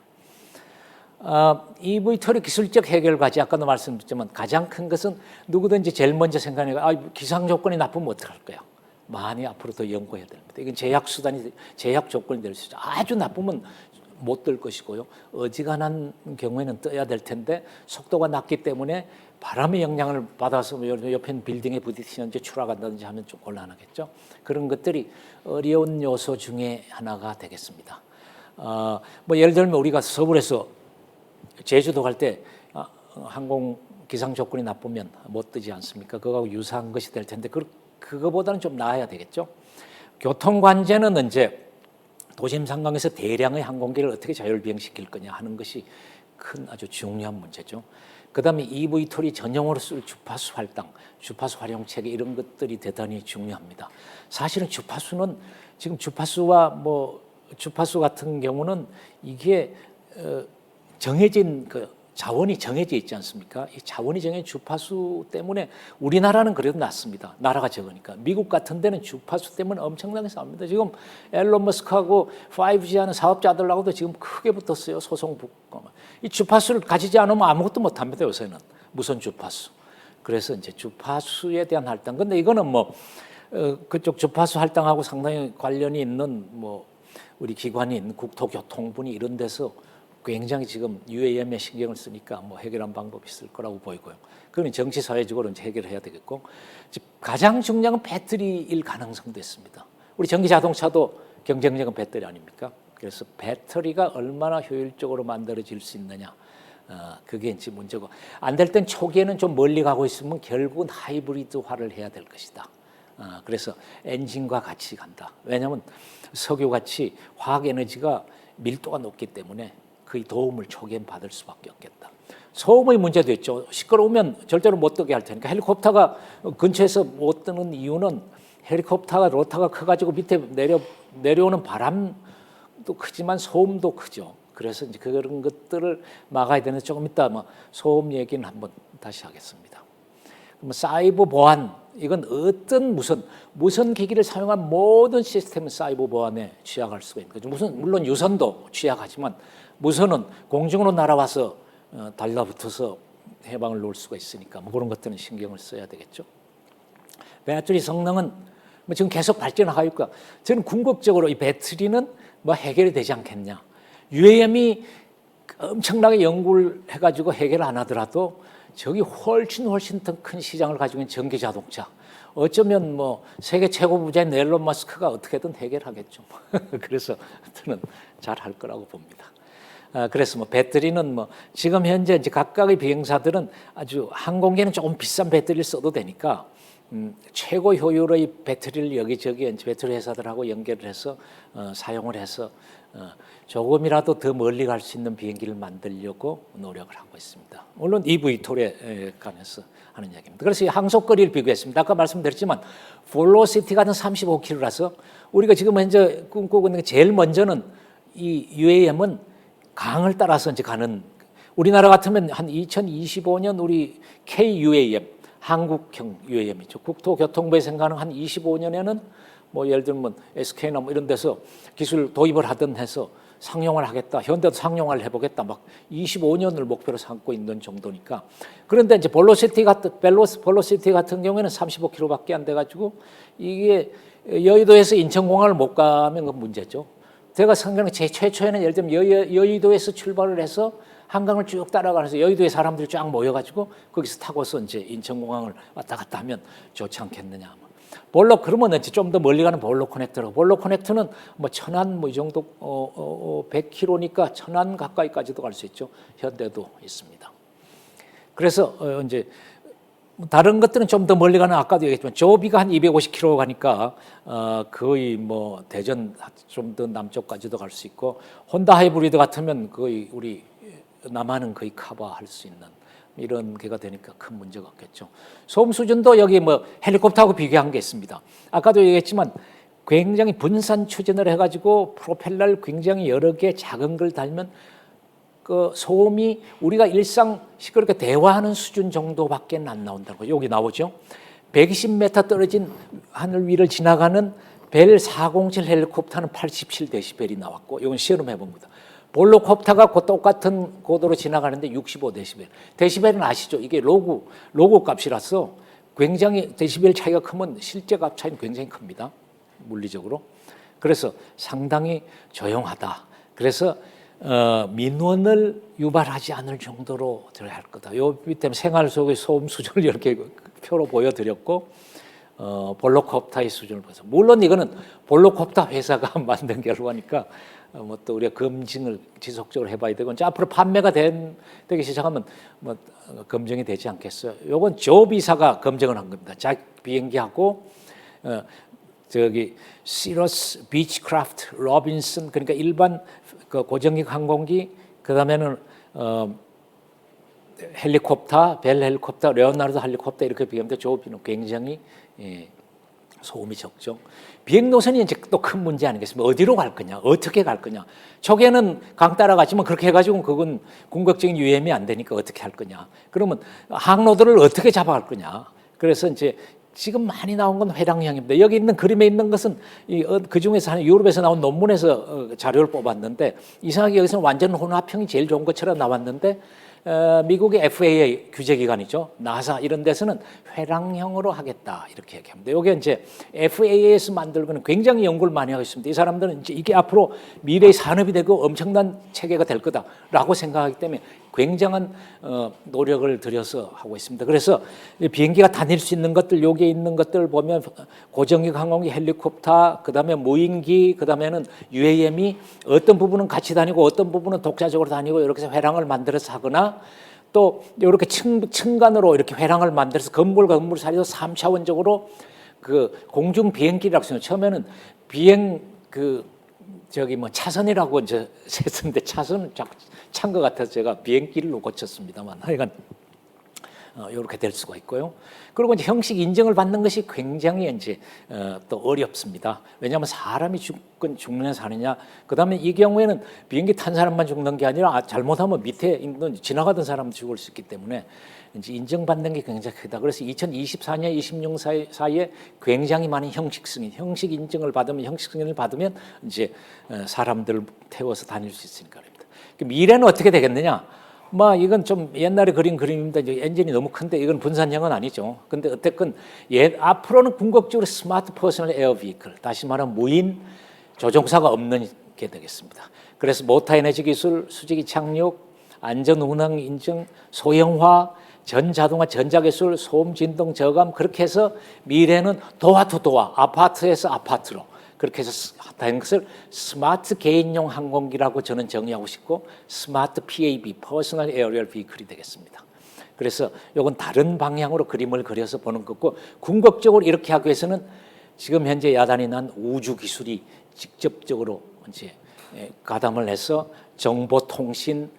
eVTOL의 기술적 해결과제 아까도 말씀드렸지만 가장 큰 것은 누구든지 제일 먼저 생각하는 기상 조건이 나쁘면 어떡할 거야. 많이 앞으로 더 연구해야 됩니다. 이건 제약 조건이 될 수 있죠. 아주 나쁘면 못 뜰 것이고요. 어지간한 경우에는 떠야 될 텐데 속도가 낮기 때문에 바람의 영향을 받아서 옆에 있는 빌딩에 부딪히는지 추락한다든지 하면 좀 곤란하겠죠. 그런 것들이 어려운 요소 중에 하나가 되겠습니다. 뭐 예를 들면 우리가 서울에서 제주도 갈 때 항공 기상 조건이 나쁘면 못 뜨지 않습니까? 그거하고 유사한 것이 될 텐데 그거보다는 좀 나아야 되겠죠. 교통 관제는 이제 도심 상강에서 대량의 항공기를 어떻게 자율 비행시킬 거냐 하는 것이 큰 아주 중요한 문제죠. 그다음에 EV토리 전용으로 쓸 주파수 할당, 주파수 활용 체계 이런 것들이 대단히 중요합니다. 사실은 주파수는 지금 주파수와 뭐 주파수 같은 경우는 이게 정해진 자원이 정해져 있지 않습니까? 이 자원이 정해진 주파수 때문에 우리나라는 그래도 낫습니다. 나라가 적으니까. 미국 같은 데는 주파수 때문에 엄청나게 싸웁니다. 지금 앨런 머스크하고 5G 하는 사업자들하고도 지금 크게 붙었어요. 소송 붙고. 이 주파수를 가지지 않으면 아무것도 못합니다. 요새는. 무선 주파수. 그래서 이제 주파수에 대한 할당. 근데 이거는 뭐 그쪽 주파수 할당하고 상당히 관련이 있는 뭐 우리 기관인 국토교통부니 이런 데서 굉장히 지금 UAM에 신경을 쓰니까 뭐 해결한 방법이 있을 거라고 보이고요. 그건 정치 사회적으로 이제 해결해야 되겠고, 가장 중요한 건 배터리일 가능성도 있습니다. 우리 전기 자동차도 경쟁력은 배터리 아닙니까? 그래서 배터리가 얼마나 효율적으로 만들어질 수 있느냐, 그게 이제 문제고, 안 될 땐 초기에는 좀 멀리 가고 있으면 결국은 하이브리드화를 해야 될 것이다. 그래서 엔진과 같이 간다. 왜냐하면 석유같이 화학에너지가 밀도가 높기 때문에 그의 도움을 초기엔 받을 수밖에 없겠다. 소음의 문제도 있죠. 시끄러우면 절대로 못 뜨게 할 테니까 헬리콥터가 근처에서 못 뜨는 이유는 헬리콥터가 로터가 커가지고 밑에 내려오는 바람도 크지만 소음도 크죠. 그래서 이제 그런 것들을 막아야 되는데 조금 이따 뭐 소음 얘기는 한번 다시 하겠습니다. 그럼 사이버 보안, 이건 어떤 무선 기기를 사용한 모든 시스템은 사이버 보안에 취약할 수가 있는 거죠. 물론 유선도 취약하지만 무선은 공중으로 날아와서 달라붙어서 해방을 놓을 수가 있으니까 뭐 그런 것들은 신경을 써야 되겠죠. 배터리 성능은 뭐 지금 계속 발전하고 있고, 저는 궁극적으로 이 배터리는 뭐 해결이 되지 않겠냐. UAM이 엄청나게 연구를 해가지고 해결 안 하더라도 저기 훨씬 더 큰 시장을 가지고 있는 전기 자동차, 어쩌면 뭐 세계 최고 부자인 앨런 머스크가 어떻게든 해결하겠죠. 그래서 저는 잘 할 거라고 봅니다. 그래서 뭐 배터리는 뭐 지금 현재 이제 각각의 비행사들은 아주 항공기는 조금 비싼 배터리를 써도 되니까 최고 효율의 배터리를 여기저기 배터리 회사들하고 연결을 해서 사용을 해서 조금이라도 더 멀리 갈 수 있는 비행기를 만들려고 노력을 하고 있습니다. 물론 EV톨에 관해서 하는 이야기입니다. 그래서 항속거리를 비교했습니다. 아까 말씀드렸지만 벨로시티가 한 35km라서 우리가 지금 현재 꿈꾸고 있는 게 제일 먼저는 이 UAM은 강을 따라서 이제 가는, 우리나라 같으면 한 2025년 우리 KUAM, 한국형 UAM이죠. 국토교통부에 생각하는 한 25년에는 뭐 예를 들면 SK나 뭐 이런 데서 기술 도입을 하든 해서 상용화를 하겠다. 현대도 상용화를 해보겠다. 막 25년을 목표로 삼고 있는 정도니까. 그런데 이제 벨로시티 같은 경우에는 35km밖에 안 돼가지고 이게 여의도에서 인천공항을 못 가면 그 문제죠. 제가 생각하는 제 최초에는 예를 들면 여의도에서 출발을 해서 한강을 쭉 따라가면서 여의도에 사람들이 쫙 모여가지고 거기서 타고서 이제 인천공항을 왔다 갔다 하면 좋지 않겠느냐. 그러면 이제 좀 더 멀리 가는 볼로 커넥터로. 볼로 커넥터는 뭐 천안 뭐 이 정도 100km니까 천안 가까이까지도 갈 수 있죠. 현대도 있습니다. 그래서 이제 다른 것들은 좀 더 멀리 가는, 아까도 얘기했지만 조비가 한 250km 가니까 거의 뭐 대전 좀 더 남쪽까지도 갈 수 있고, 혼다 하이브리드 같으면 거의 우리 남한은 거의 커버할 수 있는 이런 게가 되니까 큰 문제가 없겠죠. 소음 수준도 여기 뭐 헬리콥터하고 비교한 게 있습니다. 아까도 얘기했지만 굉장히 분산 추진을 해가지고 프로펠러를 굉장히 여러 개 작은 걸 달면 그 소음이 우리가 일상 시끄럽게 대화하는 수준 정도밖에 안 나온다는 거죠. 여기 나오죠. 120m 떨어진 하늘 위를 지나가는 벨 407 헬리콥터는 87dB이 나왔고, 이건 실험해 본 겁니다. 볼로콥터가 똑같은 고도로 지나가는데 65dB. 데시벨은 아시죠? 이게 로그 값이라서 굉장히 데시벨 차이가 크면 실제 값 차이는 굉장히 큽니다. 물리적으로. 그래서 상당히 조용하다. 그래서 민원을 유발하지 않을 정도로 들어야 할 거다. 요 밑에 생활 속의 소음 수준을 이렇게 표로 보여드렸고, 볼로콥터의 수준을 봐서 물론 이거는 볼로콥터 회사가 만든 결과니까 뭐 또 우리가 검증을 지속적으로 해봐야 되고 이제 앞으로 판매가 되기 시작하면 뭐 검증이 되지 않겠어요. 요건 조업 이사가 검증을 한 겁니다. 자기 비행기하고 저기 시러스 비치크래프트 로빈슨 그러니까 일반 그 고정익 항공기 그다음에는 헬리콥터, 벨 헬리콥터, 레오나르도 헬리콥터 이렇게 비교하면 조업비는 굉장히 소음이 적죠. 비행 노선이 이제 또 큰 문제 아니겠습니까? 어디로 갈 거냐, 어떻게 갈 거냐. 초기에는 강 따라가지만 그렇게 해가지고 그건 궁극적인 UM이 안 되니까 어떻게 할 거냐. 그러면 항로도를 어떻게 잡아갈 거냐. 그래서 이제 지금 많이 나온 건 회랑형입니다. 여기 있는 그림에 있는 것은 그 중에서 한 유럽에서 나온 논문에서 자료를 뽑았는데 이상하게 여기서는 완전 혼합형이 제일 좋은 것처럼 나왔는데 미국의 FAA 규제기관이죠. 나사 이런 데서는 회랑형으로 하겠다 이렇게 얘기합니다. 이게 이제 FAA에서 만들고는 굉장히 연구를 많이 하고 있습니다. 이 사람들은 이제 이게 앞으로 미래의 산업이 되고 엄청난 체계가 될 거다라고 생각하기 때문에 굉장한 노력을 들여서 하고 있습니다. 그래서 비행기가 다닐 수 있는 것들 여기에 있는 것들 보면 고정익 항공기, 헬리콥터, 그다음에 무인기, 그다음에는 UAM이 어떤 부분은 같이 다니고 어떤 부분은 독자적으로 다니고 이렇게 해서 회랑을 만들어서 하거나 또 이렇게 층간으로 이렇게 회랑을 만들어서 건물과 건물 사이에서 3차원적으로 그 공중 비행기라고 해서 처음에는 비행 저기 뭐 차선이라고 이제 했었는데 차선은 자꾸 찬 것 같아서 제가 비행길로 고쳤습니다만 하여간 이렇게 될 수가 있고요. 그리고 이제 형식 인증을 받는 것이 굉장히 이제 또 어렵습니다. 왜냐하면 사람이 죽느냐 사느냐. 그다음에 이 경우에는 비행기 탄 사람만 죽는 게 아니라 잘못하면 밑에 있는 지나가던 사람도 죽을 수 있기 때문에 이제 인정받는 게 굉장히 크다. 그래서 2024년, 26년 사이에 굉장히 많은 형식 승인, 형식 인증을 받으면 형식 승인을 받으면 이제 사람들을 태워서 다닐 수 있으니까 그럽니다. 미래는 어떻게 되겠느냐? 뭐 이건 좀 옛날에 그린 그림입니다. 이제 엔진이 너무 큰데 이건 분산형은 아니죠. 근데 어쨌건 앞으로는 궁극적으로 스마트 퍼스널 에어 비클, 다시 말하면 무인 조종사가 없는 게 되겠습니다. 그래서 모터 에너지 기술, 수직이 착륙, 안전 운항 인증, 소형화, 전자동화, 전자기술, 소음 진동 저감 그렇게 해서 미래는 도화 투 도화, 아파트에서 아파트로 그렇게 해서 된 것을 스마트 개인용 항공기라고 저는 정의하고 싶고 스마트 PAB, 퍼스널 에어리얼 비클이 되겠습니다. 그래서 이건 다른 방향으로 그림을 그려서 보는 거고 궁극적으로 이렇게 하기 위해서는 지금 현재 야단이 난 우주 기술이 직접적으로 이제 가담을 해서 정보 통신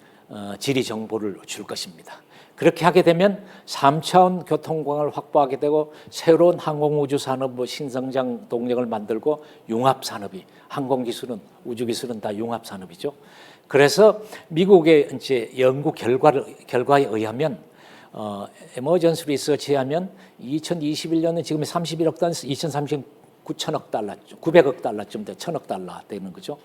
지리 정보를 줄 것입니다. 그렇게 하게 되면 3차원 교통공간을 확보하게 되고 새로운 항공우주 산업 신성장 동력을 만들고 융합 산업이 항공기술은 우주기술은 다 융합 산업이죠. 그래서 미국의 이제 연구 결과에 의하면 에머전스 리서치에 하면 2021년은 지금 31억 달러에서 2030년 9천억 달러, 900억 달러쯤 돼, 1,000억 달러 되는 거죠.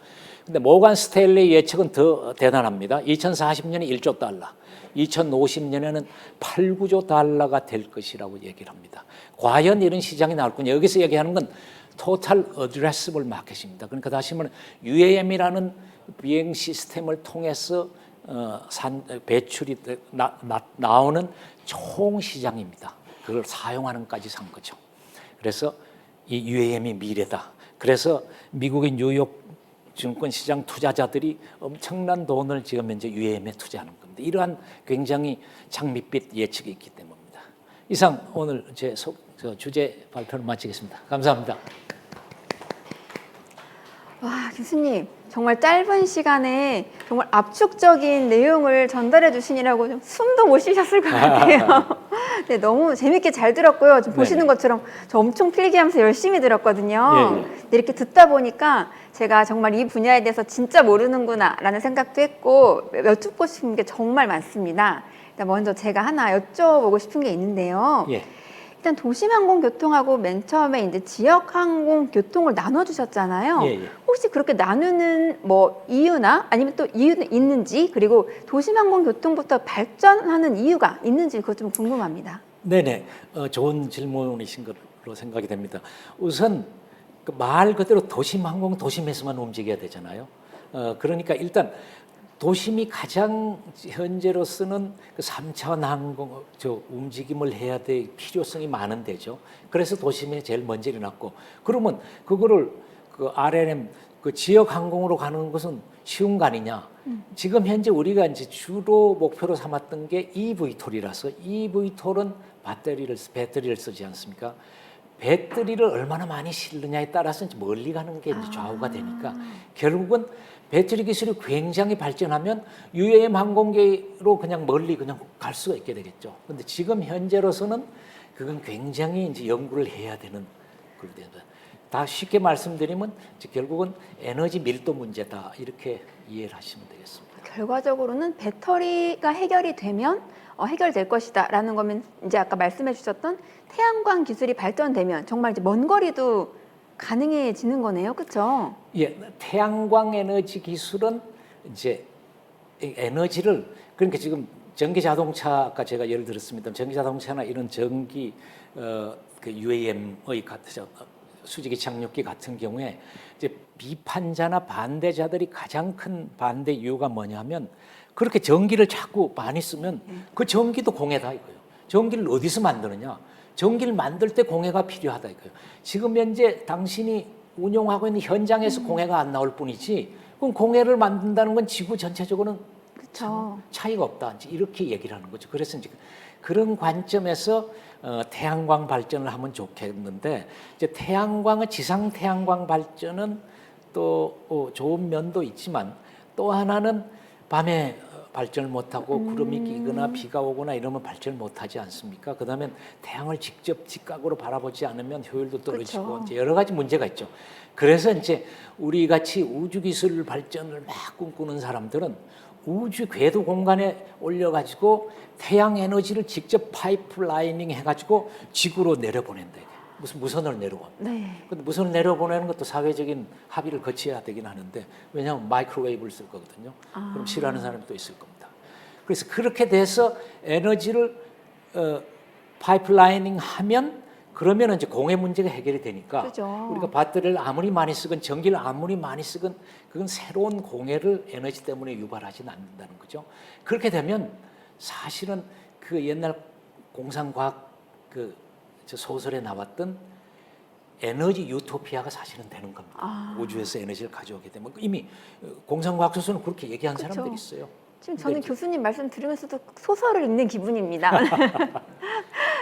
근데 모간 스탠리 예측은 더 대단합니다. 2040년에 1조 달러, 2050년에는 8, 9조 달러가 될 것이라고 얘기를 합니다. 과연 이런 시장이 나올 거냐? 여기서 얘기하는 건 토탈 어드레스블 마켓입니다. 그러니까 다시 말하면 UAM이라는 비행 시스템을 통해서 배출이 나오는 총 시장입니다. 그걸 사용하는까지 산 거죠. 그래서 이 UAM이 미래다. 그래서 미국의 뉴욕 증권시장 투자자들이 엄청난 돈을 지금 현재 UAM에 투자하는 겁니다. 이러한 굉장히 장밋빛 예측이 있기 때문입니다. 이상 오늘 제 주제 발표를 마치겠습니다. 감사합니다. 와, 교수님 정말 짧은 시간에 정말 압축적인 내용을 전달해 주시느라고 좀 숨도 못 쉬셨을 것 같아요. 네, 너무 재밌게 잘 들었고요. 좀 보시는 것처럼 저 엄청 필기하면서 열심히 들었거든요. 예, 예. 근데 이렇게 듣다 보니까 제가 정말 이 분야에 대해서 진짜 모르는구나 라는 생각도 했고 여쭙고 싶은 게 정말 많습니다. 일단 먼저 제가 하나 여쭤보고 싶은 게 있는데요. 예. 일단 도심항공교통하고 맨 처음에 이제 지역항공교통을 나눠주셨잖아요. 예, 예. 혹시 그렇게 나누는 뭐 이유나 아니면 또 이유는 있는지 그리고 도심항공교통부터 발전하는 이유가 있는지 그것 좀 궁금합니다. 네네, 좋은 질문이신 걸로 생각이 됩니다. 우선 그 말 그대로 도심항공 도심에서만 움직여야 되잖아요. 그러니까 일단 도심이 가장 현재로서는 그 3차원 항공 움직임을 해야 될 필요성이 많은 데죠. 그래서 도심에 제일 먼저 일어났고, 그러면 그거를 그 RNM 그 지역 항공으로 가는 것은 쉬운 거 아니냐? 지금 현재 우리가 이제 주로 목표로 삼았던 게 EV톨이라서, EV톨은 배터리를 쓰지 않습니까? 배터리를 얼마나 많이 실느냐에 따라서 이제 멀리 가는 게 이제 좌우가 되니까, 결국은 배터리 기술이 굉장히 발전하면 UAM 항공기로 그냥 멀리 그냥 갈 수가 있게 되겠죠. 근데 지금 현재로서는 그건 굉장히 이제 연구를 해야 되는 그런 데다. 다 쉽게 말씀드리면 이제 결국은 에너지 밀도 문제다, 이렇게 이해를 하시면 되겠습니다. 결과적으로는 배터리가 해결이 되면 해결될 것이다라는 거면, 이제 아까 말씀해 주셨던 태양광 기술이 발전되면 정말 이제 먼 거리도 가능해지는 거네요. 그렇죠? 예, 태양광 에너지 기술은 이제 에너지를, 그러니까 지금 전기 자동차, 아까 제가 예를 들었습니다. 전기 자동차나 이런 전기 그 UAM의 같은 수직이 착륙기 같은 경우에 이제 비판자나 반대자들이 가장 큰 반대 이유가 뭐냐면, 그렇게 전기를 자꾸 많이 쓰면 그 전기도 공해다 이거예요. 전기를 어디서 만드느냐? 전기를 만들 때 공해가 필요하다 이거예요. 지금 현재 당신이 운용하고 있는 현장에서 공해가 안 나올 뿐이지, 그럼 공해를 만든다는 건 지구 전체적으로는 그렇죠. 차이가 없다, 이제 이렇게 얘기를 하는 거죠. 그래서 이제 그런 관점에서 태양광 발전을 하면 좋겠는데, 이제 태양광은, 지상 태양광 발전은 또 좋은 면도 있지만, 또 하나는 밤에 발전을 못하고 구름이 끼거나 비가 오거나 이러면 발전을 못하지 않습니까? 그다음에 태양을 직접 직각으로 바라보지 않으면 효율도 떨어지고, 그렇죠. 이제 여러 가지 문제가 있죠. 그래서 이제 우리 같이 우주 기술 발전을 막 꿈꾸는 사람들은 우주 궤도 공간에 올려가지고 태양 에너지를 직접 파이프라이닝 해가지고 지구로 내려보낸다. 무슨 무선을 내려보내. 네. 근데 무선을 내려보내는 것도 사회적인 합의를 거쳐야 되긴 하는데, 왜냐하면 마이크로웨이브를 쓸 거거든요. 그럼 싫어하는 사람이 또 있을 겁니다. 그래서 그렇게 돼서 에너지를 파이프라이닝 하면, 그러면 이제 공해 문제가 해결이 되니까, 그죠. 우리가 배터리를 아무리 많이 쓰건 전기를 아무리 많이 쓰건 그건 새로운 공해를 에너지 때문에 유발하지는 않는다는 거죠. 그렇게 되면 사실은 그 옛날 공상과학 저 소설에 나왔던 에너지 유토피아가 사실은 되는 겁니다. 우주에서 에너지를 가져오게 되면, 이미 공상과학 소설은 그렇게 얘기한 그쵸. 사람들이 있어요. 지금 저는 근데 교수님 말씀 들으면서도 소설을 읽는 기분입니다.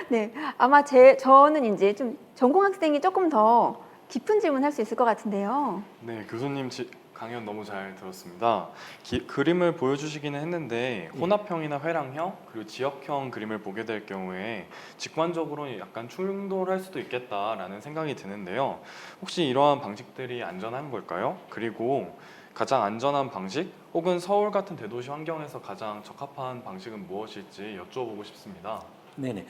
네, 아마 저는 이제 좀 전공 학생이 조금 더 깊은 질문할 수 있을 것 같은데요. 네, 교수님 강연 너무 잘 들었습니다. 그림을 보여주시기는 했는데 혼합형이나 회랑형 그리고 지역형 그림을 보게 될 경우에 직관적으로 약간 충돌할 수도 있겠다라는 생각이 드는데요. 혹시 이러한 방식들이 안전한 걸까요? 그리고 가장 안전한 방식 혹은 서울 같은 대도시 환경에서 가장 적합한 방식은 무엇일지 여쭤보고 싶습니다. 네네.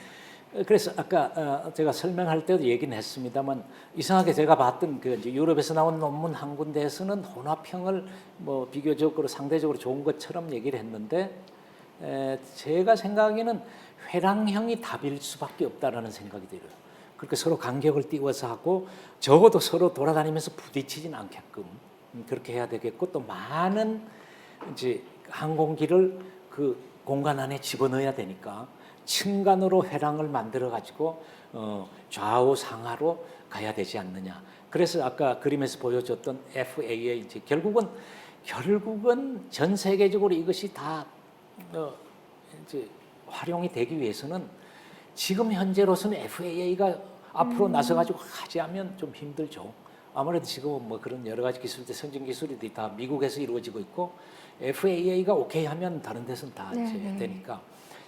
그래서 아까 제가 설명할 때도 얘기는 했습니다만, 이상하게 제가 봤던 그 이제 유럽에서 나온 논문 한 군데에서는 혼합형을 뭐 비교적으로 상대적으로 좋은 것처럼 얘기를 했는데, 제가 생각에는 회랑형이 답일 수밖에 없다라는 생각이 들어요. 그렇게 서로 간격을 띄워서 하고, 적어도 서로 돌아다니면서 부딪히진 않게끔 그렇게 해야 되겠고, 또 많은 이제 항공기를 그 공간 안에 집어넣어야 되니까 층간으로 회랑을 만들어 가지고 좌우 상하로 가야 되지 않느냐. 그래서 아까 그림에서 보여줬던 FAA, 이제 결국은 전 세계적으로 이것이 다 이제 활용이 되기 위해서는 지금 현재로서는 FAA가 앞으로 나서 가지고 하지 않으면 좀 힘들죠. 아무래도 지금은 뭐 그런 여러 가지 기술들, 선진 기술들이 다 미국에서 이루어지고 있고, FAA가 오케이 하면 다른 데서는 다 이제 되니까.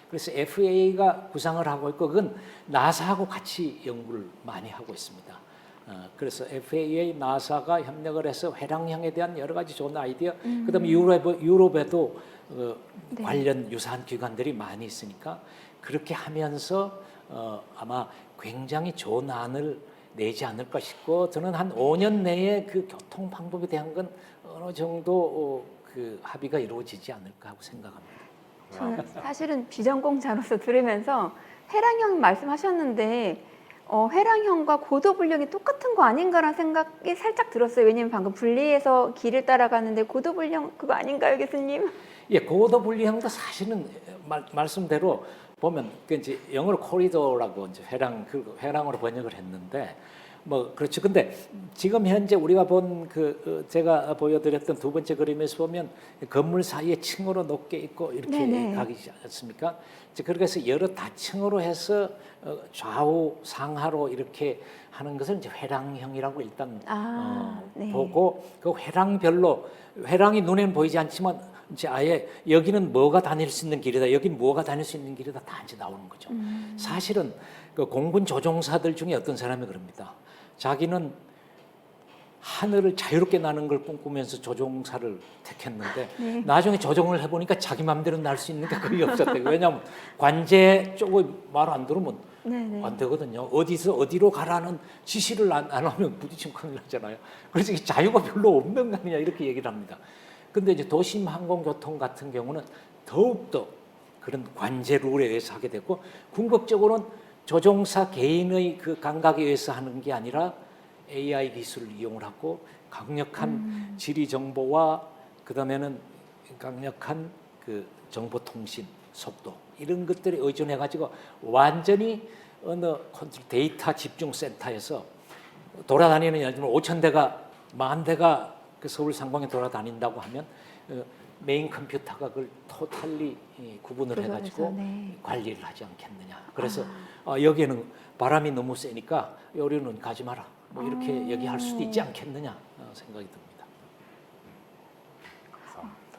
그래서 FAA가 구상을 하고 있고, 그건 나사하고 같이 연구를 많이 하고 있습니다. 그래서 FAA, 나사가 협력을 해서 회랑형에 대한 여러 가지 좋은 아이디어, 그다음에 유럽에도 관련 유사한 기관들이 많이 있으니까 그렇게 하면서 아마 굉장히 좋은 안을 내지 않을까 싶고, 저는 한 5년 내에 그 교통 방법에 대한 건 어느 정도 그 합의가 이루어지지 않을까 하고 생각합니다. 저는 사실은 비전공자로서 들으면서 회랑형 말씀하셨는데, 회랑형과 고도불령이 똑같은 거 아닌가라는 생각이 살짝 들었어요. 왜냐면 방금 분리해서 길을 따라가는데 고도불령 그거 아닌가요, 교수님? 예, 고도분리형도 사실은 말씀대로 보면 그 이제 영어로 코리도라고 이제 회랑으로 번역을 했는데 뭐 그렇죠. 근데 지금 현재 우리가 본 제가 보여드렸던 두 번째 그림에서 보면 건물 사이에 층으로 높게 있고 이렇게 네네. 가기 않습니까? 이제 그렇게 해서 여러 다층으로 해서 좌우 상하로 이렇게 하는 것을 이제 회랑형이라고 일단 네. 보고 그 회랑별로 회랑이 눈에는 보이지 않지만 이제 아예 여기는 뭐가 다닐 수 있는 길이다, 여기는 뭐가 다닐 수 있는 길이다 다 이제 나오는 거죠. 사실은 그 공군 조종사들 중에 어떤 사람이 그럽니다. 자기는 하늘을 자유롭게 나는 걸 꿈꾸면서 조종사를 택했는데 네. 나중에 조종을 해보니까 자기 마음대로 날 수 있는 게 거의 없었대요. 왜냐하면 관제 쪽을 말 안 들으면 네네. 안 되거든요. 어디서 어디로 가라는 지시를 안 하면 부딪히면 큰일 나잖아요. 그래서 이게 자유가 별로 없는 거 아니냐 이렇게 얘기를 합니다. 근데 이제 도심 항공교통 같은 경우는 더욱더 그런 관제 룰에 의해서 하게 됐고 궁극적으로는 조종사 개인의 그 감각에 의해서 하는 게 아니라 AI 기술을 이용을 하고 강력한 지리 정보와 그다음에는 강력한 그 정보통신 속도 이런 것들에 의존해 가지고 완전히 어느 데이터 집중 센터에서 돌아다니는 예를 들면 5,000대가 10,000대가 그 서울 상공에 돌아다닌다고 하면 메인 컴퓨터가 그걸 토탈리 구분을 해가지고 네. 관리를 하지 않겠느냐. 그래서 여기에는 바람이 너무 세니까 여기는 가지 마라. 뭐 이렇게 얘기할 수도 있지 않겠느냐 생각이 듭니다. 감사합니다.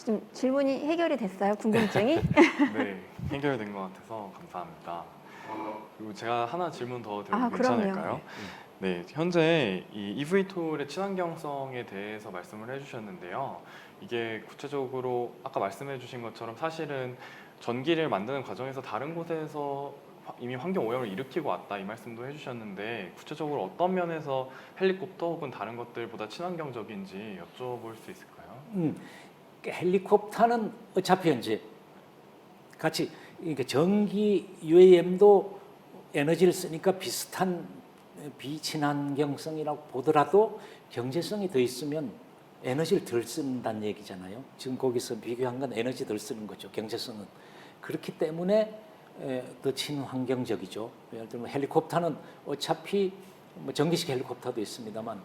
좀 질문이 해결이 됐어요? 궁금증이? 네, 해결된 것 같아서 감사합니다. 그리고 제가 하나 질문 더 드려도 그럼요. 괜찮을까요? 네, 현재 이 EV 툴의 친환경성에 대해서 말씀을 해주셨는데요. 이게 구체적으로 아까 말씀해주신 것처럼 사실은 전기를 만드는 과정에서 다른 곳에서 이미 환경 오염을 일으키고 왔다 이 말씀도 해주셨는데 구체적으로 어떤 면에서 헬리콥터 혹은 다른 것들보다 친환경적인지 여쭤볼 수 있을까요? 헬리콥터는 어차피 이제 같이 그러니까 전기 UAM도 에너지를 쓰니까 비슷한 비친환경성이라고 보더라도 경제성이 더 있으면 에너지를 덜 쓴다는 얘기잖아요. 지금 거기서 비교한 건 에너지 덜 쓰는 거죠. 경제성은. 그렇기 때문에 더 친환경적이죠. 예를 들면 헬리콥터는 어차피 뭐 전기식 헬리콥터도 있습니다만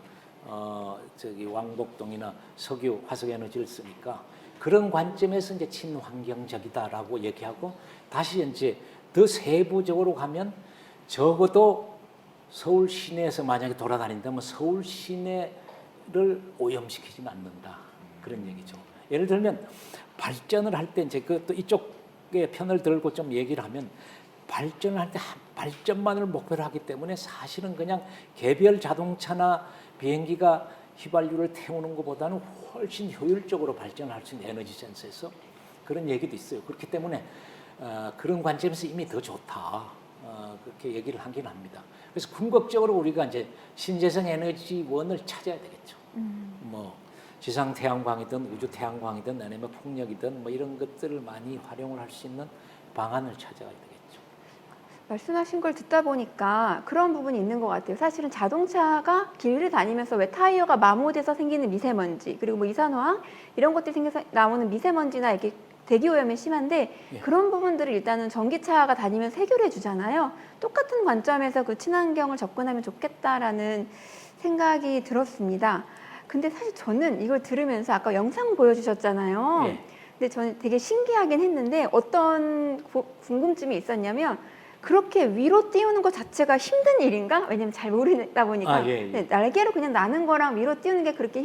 저기 왕복동이나 석유, 화석 에너지를 쓰니까 그런 관점에서 이제 친환경적이다라고 얘기하고 다시 이제 더 세부적으로 가면 적어도 서울 시내에서 만약에 돌아다닌다면 서울 시내를 오염시키지는 않는다 그런 얘기죠. 예를 들면 발전을 할 때 이제 그 또 이쪽의 편을 들고 좀 얘기를 하면 발전을 할 때 발전만을 목표로 하기 때문에 사실은 그냥 개별 자동차나 비행기가 휘발유를 태우는 것보다는 훨씬 효율적으로 발전할 수 있는 에너지 센서에서 그런 얘기도 있어요. 그렇기 때문에 그런 관점에서 이미 더 좋다. 그렇게 얘기를 하긴 합니다. 그래서 궁극적으로 우리가 이제 신재생 에너지원을 찾아야 되겠죠. 뭐 지상 태양광이든 우주 태양광이든 아니면 풍력이든 뭐 이런 것들을 많이 활용을 할 수 있는 방안을 찾아야 되겠죠. 말씀하신 걸 듣다 보니까 그런 부분이 있는 것 같아요. 사실은 자동차가 길을 다니면서 왜 타이어가 마모돼서 생기는 미세먼지 그리고 뭐 이산화황 이런 것들이 생겨서 나오는 미세먼지나 이렇게 대기 오염이 심한데 예. 그런 부분들을 일단은 전기차가 다니면서 해결해 주잖아요. 똑같은 관점에서 그 친환경을 접근하면 좋겠다라는 생각이 들었습니다. 근데 사실 저는 이걸 들으면서 아까 영상 보여주셨잖아요. 예. 근데 저는 되게 신기하긴 했는데 어떤 궁금증이 있었냐면 그렇게 위로 띄우는 것 자체가 힘든 일인가? 왜냐면 잘 모르다 보니까 예. 네, 날개로 그냥 나는 거랑 위로 띄우는 게 그렇게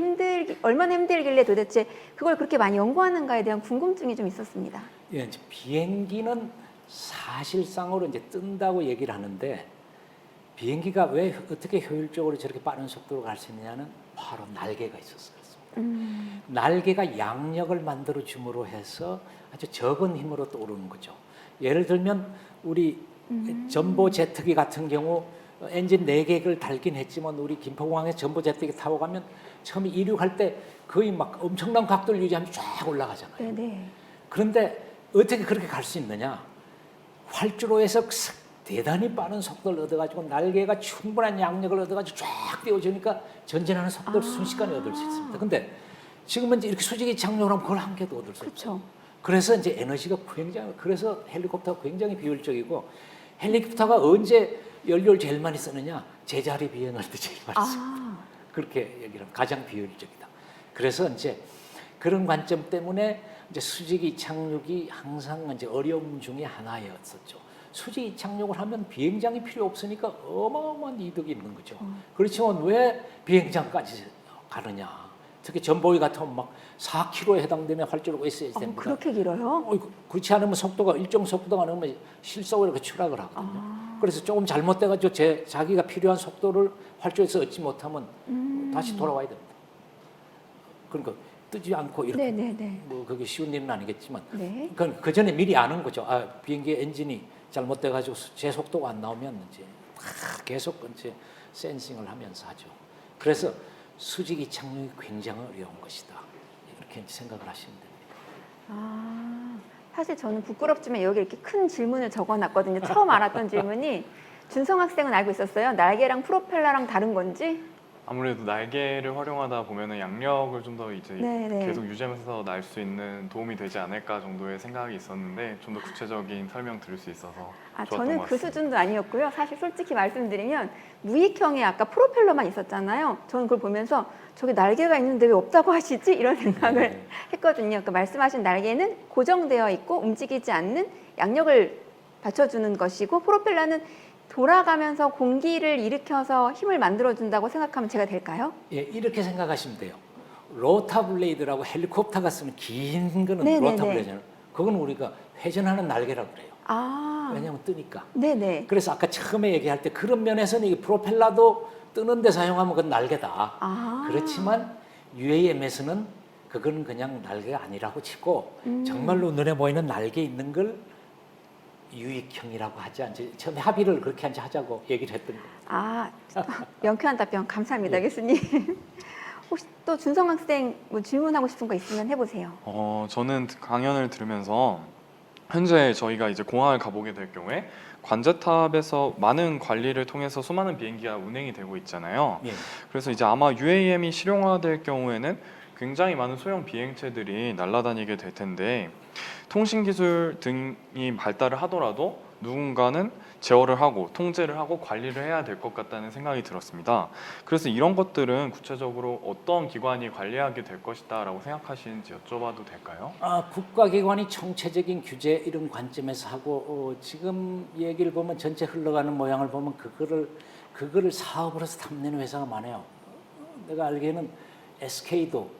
얼마나 힘들길래 도대체 그걸 그렇게 많이 연구하는가에 대한 궁금증이 좀 있었습니다. 예, 이제 비행기는 사실상으로 이제 뜬다고 얘기를 하는데 비행기가 왜 어떻게 효율적으로 저렇게 빠른 속도로 갈 수 있느냐는 바로 날개가 있어서 그렇습니다. 날개가 양력을 만들어 줌으로 해서 아주 적은 힘으로 떠오르는 거죠. 예를 들면 우리 전보 제트기 같은 경우 엔진 4개를 달긴 했지만 우리 김포공항에 전보 제트기 타고 가면 처음에 이륙할 때 거의 막 엄청난 각도를 유지하면 쫙 올라가잖아요. 네네. 그런데 어떻게 그렇게 갈 수 있느냐? 활주로에서 대단히 빠른 속도를 얻어가지고 날개가 충분한 양력을 얻어가지고 쫙 띄워주니까 전진하는 속도를 순식간에 얻을 수 있습니다. 근데 지금은 이제 이렇게 수직이 착륙을 하면 그걸 한 개도 얻을 수 없죠. 그렇죠. 그래서 이제 에너지가 굉장히, 그래서 헬리콥터가 굉장히 비효율적이고, 헬리콥터가 언제 연료를 제일 많이 쓰느냐? 제자리 비행할 때 제일 많이 씁니다. 그렇게 얘기를 하면 가장 비효율적이다. 그래서 이제 그런 관점 때문에 이제 수직이 착륙이 항상 이제 어려움 중에 하나였었죠. 수직이 착륙을 하면 비행장이 필요 없으니까 어마어마한 이득이 있는 거죠. 그렇지만 왜 비행장까지 가느냐? 특히 전보기 같으면 막 4km에 해당되는 활주로가 있어야 됩니다. 그렇게 길어요? 그렇지 않으면 속도가 일정 속도가 넘으면 실속으로 이렇게 추락을 하거든요. 그래서 조금 잘못돼가지고 자기가 필요한 속도를 활주로에서 얻지 못하면 다시 돌아와야 됩니다. 그러니까 뜨지 않고 이렇게 네네네. 뭐 그게 쉬운 일은 아니겠지만, 네. 그건 그 전에 미리 아는 거죠. 아, 비행기 엔진이 잘못돼가지고 제 속도가 안 나오면 이제 계속 이제 센싱을 하면서 하죠. 그래서 수직이 착륙이 굉장히 어려운 것이다. 이렇게 생각을 하시면 됩니다. 사실 저는 부끄럽지만 여기 이렇게 큰 질문을 적어놨거든요. 처음 알았던 질문이 준성 학생은 알고 있었어요. 날개랑 프로펠러랑 다른 건지? 아무래도 날개를 활용하다 보면은 양력을 좀 더 이제 네네. 계속 유지하면서 날 수 있는 도움이 되지 않을까 정도의 생각이 있었는데 좀 더 구체적인 설명 들을 수 있어서 좋았던 저는 것 그 같습니다. 수준도 아니었고요. 사실 솔직히 말씀드리면 무익형의 아까 프로펠러만 있었잖아요. 저는 그걸 보면서 저게 날개가 있는데 왜 없다고 하시지? 이런 생각을 했거든요. 그러니까 말씀하신 날개는 고정되어 있고 움직이지 않는 양력을 받쳐주는 것이고, 프로펠러는 돌아가면서 공기를 일으켜서 힘을 만들어준다고 생각하면 제가 될까요? 예, 이렇게 생각하시면 돼요. 로타 블레이드라고 헬리콥터가 쓰는 긴 거는 네네네. 로타 블레이드잖아요. 그건 우리가 회전하는 날개라고 그래요. 아, 왜냐하면 뜨니까. 네네. 그래서 아까 처음에 얘기할 때 그런 면에서는 이 프로펠러도 뜨는 데 사용하면 그건 날개다. 아. 그렇지만 UAM에서는 그건 그냥 날개가 아니라고 치고 정말로 눈에 보이는 날개 있는 걸 유익형이라고 하지 않지. 처음에 합의를 그렇게 하자고 얘기를 했던 거예요. 명쾌한 답변 감사합니다, 예. 교수님. 혹시 또 준성 학생 뭐 질문하고 싶은 거 있으면 해보세요. 저는 강연을 들으면서 현재 저희가 이제 공항을 가보게 될 경우에 관제탑에서 많은 관리를 통해서 수많은 비행기가 운행이 되고 있잖아요. 예. 그래서 이제 아마 UAM이 실용화될 경우에는 굉장히 많은 소형 비행체들이 날아다니게 될 텐데, 통신 기술 등이 발달을 하더라도 누군가는 제어를 하고 통제를 하고 관리를 해야 될 것 같다는 생각이 들었습니다. 그래서 이런 것들은 구체적으로 어떤 기관이 관리하게 될 것이다 라고 생각하시는지 여쭤봐도 될까요? 국가기관이 총체적인 규제 이런 관점에서 하고, 지금 얘기를 보면 전체 흘러가는 모양을 보면 그거를 사업으로서 탐내는 회사가 많아요. 내가 알기에는 SK도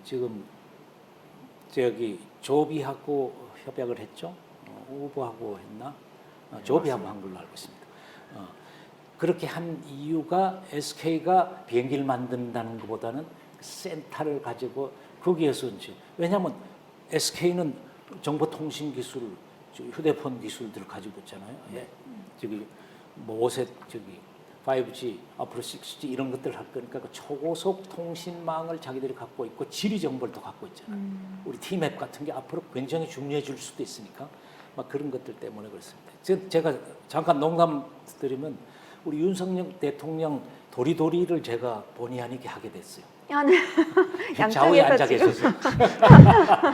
지금 저기 조비하고 협약을 했죠. 우버하고 했나? 조비하고 한 걸로 알고 있습니다. 그렇게 한 이유가 SK가 비행기를 만든다는 것보다는 센터를 가지고 거기에서 이제, 왜냐하면 SK는 정보통신 기술, 휴대폰 기술들을 가지고 있잖아요. 예. 저기 뭐 5세 저기 5G 앞으로 6G 이런 것들을 할 거니까 그 초고속 통신망을 자기들이 갖고 있고 지리 정보를 또 갖고 있잖아요. 우리 T맵 같은 게 앞으로 굉장히 중요해질 수도 있으니까 막 그런 것들 때문에 그렇습니다. 제가 잠깐 농담 드리면 우리 윤석열 대통령 도리도리를 제가 본의 아니게 하게 됐어요. 네. 좌우에 앉아 양쪽에서 지금. 계셔서.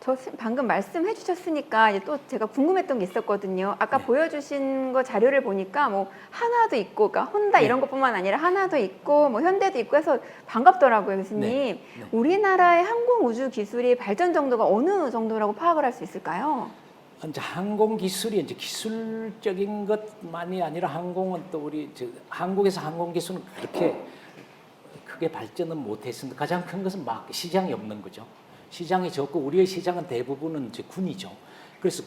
저 방금 말씀해 주셨으니까 이제 또 제가 궁금했던 게 있었거든요. 아까 네. 보여주신 거 자료를 보니까 뭐 하나도 있고, 그러니까 혼다 네. 이런 것뿐만 아니라 하나도 있고, 뭐 현대도 있고 해서 반갑더라고요, 교수님. 네. 네. 우리나라의 항공 우주 기술이 발전 정도가 어느 정도라고 파악을 할 수 있을까요? 이제 항공 기술이 이제 기술적인 것만이 아니라 항공은 또 우리 한국에서 항공 기술은 그렇게 크게 발전은 못했습니다. 가장 큰 것은 막 시장이 없는 거죠. 시장이 적고 우리의 시장은 대부분은 이제 군이죠. 그래서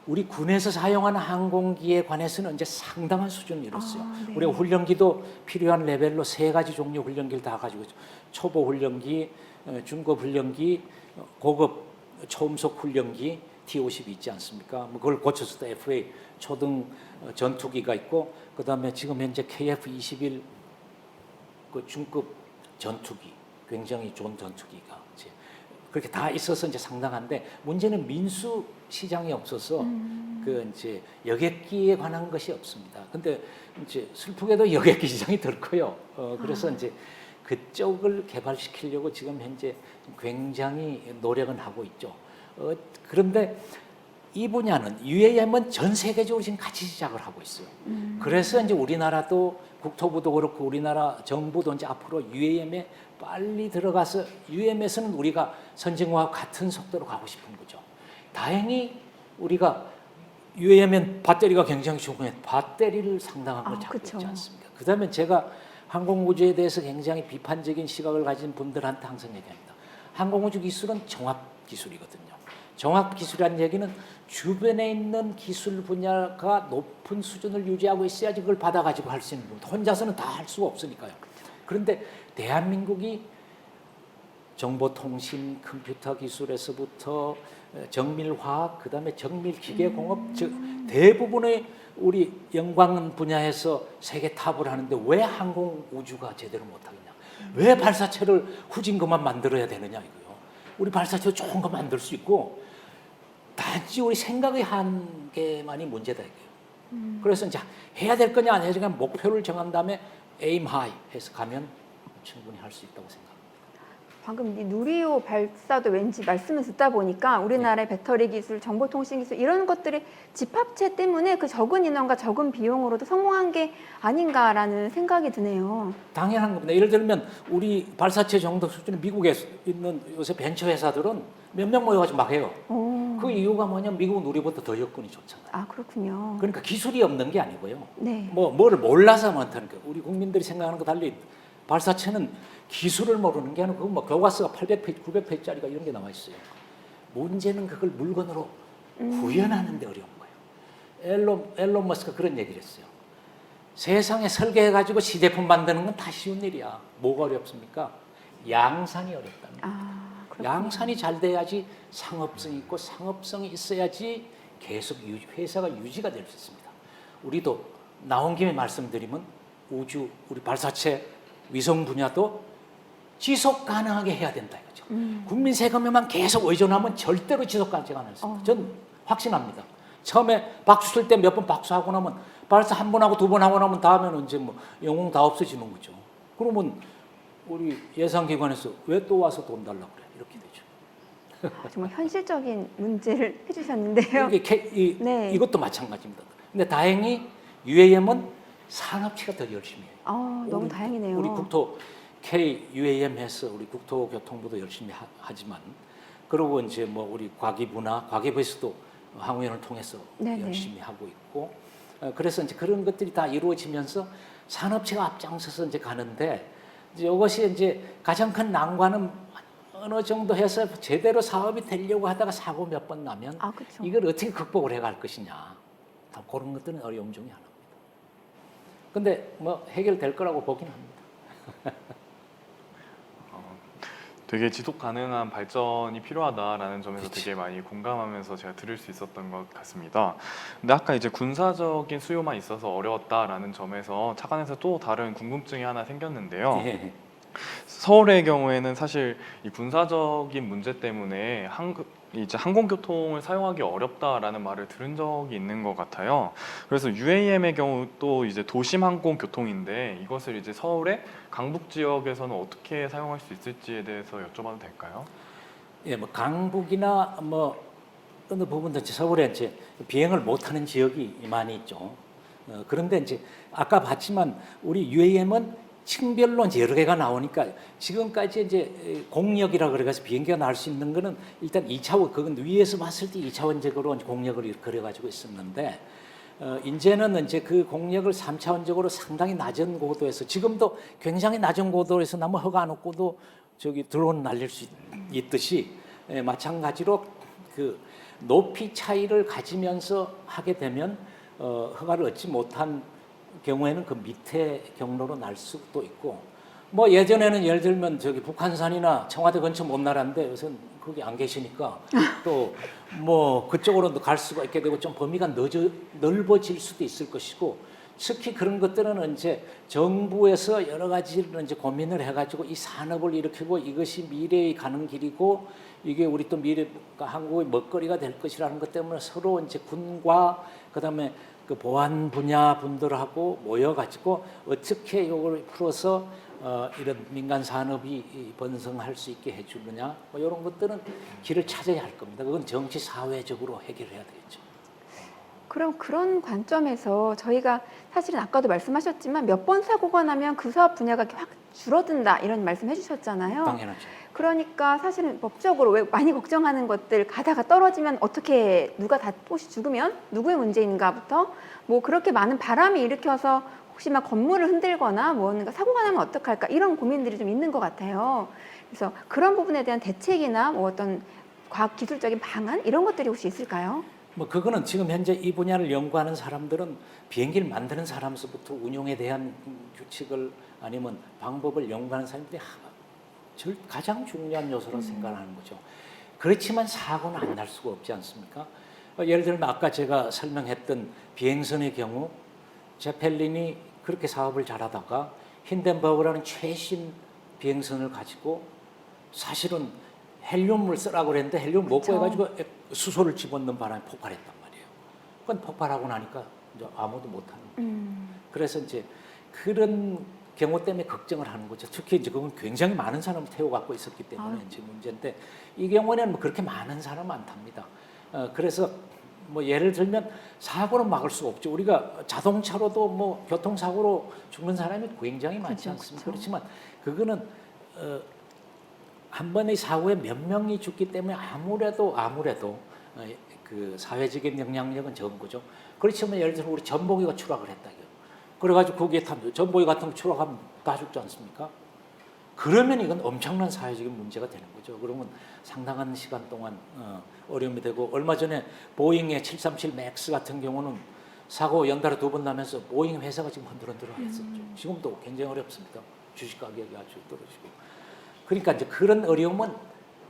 우리 군에서 사용하는 항공기에 관해서는 이제 상당한 수준을 이뤘어요. 네. 우리가 훈련기도 필요한 레벨로 3가지 종류 훈련기를 다 가지고 있죠. 초보 훈련기, 중급 훈련기, 고급 초음속 훈련기 T-50이 있지 않습니까? 뭐 그걸 고쳐서 또 FA 초등 전투기가 있고, 그다음에 지금 현재 KF-21 그 중급 전투기, 굉장히 좋은 전투기가 이제 그렇게 다 있어서 이제 상당한데 문제는 민수 시장이 없어서 그 이제 여객기에 관한 것이 없습니다. 근데 이제 슬프게도 여객기 시장이 덜 커요. 그래서 이제 그쪽을 개발시키려고 지금 현재 굉장히 노력은 하고 있죠. 그런데 이 분야는 UAM은 전 세계적으로 지금 같이 시작을 하고 있어요. 그래서 이제 우리나라도 국토부도 그렇고 우리나라 정부도 이제 앞으로 UAM에 빨리 들어가서 UAM에서는 우리가 선진국과 같은 속도로 가고 싶은 거죠. 다행히 우리가 UAM은 배터리가 굉장히 좋고 배터리를 상당한 걸 잡고 그쵸. 있지 않습니까? 그다음에 제가 항공우주에 대해서 굉장히 비판적인 시각을 가진 분들한테 항상 얘기합니다. 항공우주 기술은 종합 기술이거든요. 종합 기술이라는 얘기는 주변에 있는 기술 분야가 높은 수준을 유지하고 있어야지 그걸 받아가지고 할 수 있는 부분. 혼자서는 다 할 수가 없으니까요. 그런데 대한민국이 정보통신, 컴퓨터 기술에서부터 정밀화학, 그다음에 정밀기계공업, 즉 대부분의 우리 영광 분야에서 세계 탑을 하는데 왜 항공우주가 제대로 못하겠냐? 왜 발사체를 후진 것만 만들어야 되느냐 이거요. 우리 발사체 좋은 거 만들 수 있고 단지 우리 생각의 한계만이 문제다 이거예요. 그래서 이제 해야 될 거냐 안 해야 될 거냐 목표를 정한 다음에 aim high 해서 가면 충분히 할 수 있다고 생각합니다. 방금 이 누리호 발사도 왠지 말씀을 듣다 보니까 우리나라의 배터리 기술, 정보통신 기술 이런 것들이 집합체 때문에 그 적은 인원과 적은 비용으로도 성공한 게 아닌가라는 생각이 드네요. 당연한 겁니다. 예를 들면 우리 발사체 정도 수준의 미국에 있는 요새 벤처 회사들은 몇 명 모여가지고 막 해요. 그 이유가 뭐냐면 미국 누리보다 더 여건이 좋잖아요. 아, 그렇군요. 그러니까 기술이 없는 게 아니고요. 네. 뭐를 몰라서 못하는 거예요. 우리 국민들이 생각하는 거 달리 발사체는 기술을 모르는 게 아니고 그거 뭐 교과서가 800페이지, 900페이지짜리가 이런 게 나와 있어요. 문제는 그걸 물건으로 구현하는 데 어려운 거예요. 앨런 머스크가 그런 얘기를 했어요. 세상에 설계해가지고 시제품 만드는 건 다 쉬운 일이야. 뭐가 어렵습니까? 양산이 어렵다는 거예요. 그렇군요. 양산이 잘 돼야지 상업성이 있고 상업성이 있어야지 계속 회사가 유지가 될 수 있습니다. 우리도 나온 김에 말씀드리면 우주, 우리 발사체, 위성 분야도 지속 가능하게 해야 된다 이거죠. 국민 세금에만 계속 의존하면 절대로 지속 가능하지 않습니다. 전 확신합니다. 처음에 박수 칠 때 몇 번 박수하고 나면 발사 한 번 하고 두 번 하고 나면 다음에는 이제 뭐 영웅 다 없어지는 거죠. 그러면 우리 예산기관에서 왜 또 와서 돈 달라고 그래? 이렇게 되죠. 정말 현실적인 문제를 해주셨는데요. 이게 이것도 마찬가지입니다. 근데 다행히 UAM은 산업체가 더 열심히 해요. 너무 다행이네요. 우리 국토 KUAM 해서 우리 국토교통부도 열심히 하지만 그리고 이제 뭐 우리 과기부나 과기부에서도 항우연을 통해서 네네. 열심히 하고 있고 그래서 이제 그런 것들이 다 이루어지면서 산업체가 앞장서서 이제 가는데 이제 이것이 이제 가장 큰 난관은 어느 정도 해서 제대로 사업이 되려고 하다가 사고 몇 번 나면 그쵸. 이걸 어떻게 극복을 해갈 것이냐 그런 것들은 어려움 중에 하나입니다. 근데 뭐 해결될 거라고 보긴 합니다. 되게 지속 가능한 발전이 필요하다라는 점에서 되게 많이 공감하면서 제가 들을 수 있었던 것 같습니다. 근데 아까 이제 군사적인 수요만 있어서 어려웠다라는 점에서 차관에서 또 다른 궁금증이 하나 생겼는데요. 예. 서울의 경우에는 사실 이 군사적인 문제 때문에 이제 항공교통을 사용하기 어렵다라는 말을 들은 적이 있는 것 같아요. 그래서 UAM의 경우 또 이제 도심 항공교통인데 이것을 이제 서울의 강북 지역에서는 어떻게 사용할 수 있을지에 대해서 여쭤봐도 될까요? 예, 뭐 강북이나 뭐 어느 부분도 이제 서울에 이제 비행을 못하는 지역이 많이 있죠. 그런데 이제 아까 봤지만 우리 UAM은 층별로 이제 여러 개가 나오니까 지금까지 이제 공역이라 그래서 비행기가 날 수 있는 거는 일단 2차원, 그건 위에서 봤을 때 2차원적으로 공역을 그려가지고 있었는데 이제는 이제 그 공역을 3차원적으로 상당히 낮은 고도에서 지금도 굉장히 낮은 고도에서 나무 허가 안 없고도 저기 드론 날릴 수 있듯이 마찬가지로 그 높이 차이를 가지면서 하게 되면 허가를 얻지 못한 경우에는 그 밑에 경로로 날 수도 있고 뭐 예전에는 예를 들면 저기 북한산이나 청와대 근처 못 날았는데 요새는 거기 안 계시니까 또 뭐 그쪽으로도 갈 수가 있게 되고 좀 범위가 넓어질 수도 있을 것이고 특히 그런 것들은 이제 정부에서 여러 가지를 이제 고민을 해가지고 이 산업을 일으키고 이것이 미래에 가는 길이고 이게 우리 또 미래 한국의 먹거리가 될 것이라는 것 때문에 서로 이제 군과 그다음에 그 보안 분야 분들하고 모여가지고 어떻게 이걸 풀어서 이런 민간 산업이 번성할 수 있게 해주느냐 뭐 이런 것들은 길을 찾아야 할 겁니다. 그건 정치 사회적으로 해결해야 되겠죠. 그럼 그런 관점에서 저희가 사실은 아까도 말씀하셨지만 몇 번 사고가 나면 그 사업 분야가 이렇게 확 줄어든다 이런 말씀 해주셨잖아요. 당연하죠. 그러니까 사실은 법적으로 왜 많이 걱정하는 것들 가다가 떨어지면 어떻게 누가 다 혹시 죽으면 누구의 문제인가부터 뭐 그렇게 많은 바람이 일으켜서 혹시 막 건물을 흔들거나 뭔가 사고가 나면 어떡할까 이런 고민들이 좀 있는 것 같아요. 그래서 그런 부분에 대한 대책이나 뭐 어떤 과학 기술적인 방안 이런 것들이 혹시 있을까요? 뭐 그거는 지금 현재 이 분야를 연구하는 사람들은 비행기를 만드는 사람서부터 운용에 대한 규칙을 아니면 방법을 연구하는 사람들이 가장 중요한 요소라고 생각하는 거죠. 그렇지만 사고는 안 날 수가 없지 않습니까? 예를 들면 아까 제가 설명했던 비행선의 경우 제펠린이 그렇게 사업을 잘하다가 힌덴버그라는 최신 비행선을 가지고 사실은 헬륨을 쓰라고 그랬는데 헬륨 못 구해가지고 수소를 집어넣는 바람에 폭발했단 말이에요. 그건 폭발하고 나니까 이제 아무도 못하는 거예요. 그래서 이제 그런 경우 때문에 걱정을 하는 거죠. 특히 이제 그건 굉장히 많은 사람을 태워갖고 있었기 때문에 이제 문제인데 이 경우에는 뭐 그렇게 많은 사람은 안 탑니다. 그래서 뭐 예를 들면 사고는 막을 수 없죠. 우리가 자동차로도 뭐 교통사고로 죽는 사람이 굉장히 많지 않습니까? 그렇지만 그거는 한 번의 사고에 몇 명이 죽기 때문에 아무래도 그 사회적인 영향력은 적은 거죠. 그렇지만 예를 들어 우리 전보기가 추락을 했다고요. 그래가지고 거기에 전보기 같은 거 추락하면 다 죽지 않습니까? 그러면 이건 엄청난 사회적인 문제가 되는 거죠. 그러면 상당한 시간 동안 어려움이 되고 얼마 전에 보잉의 737 맥스 같은 경우는 사고 연달아 2번 나면서 보잉 회사가 지금 흔들흔들했었죠. 지금도 굉장히 어렵습니다. 주식 가격이 아주 떨어지고. 그러니까 이제 그런 어려움은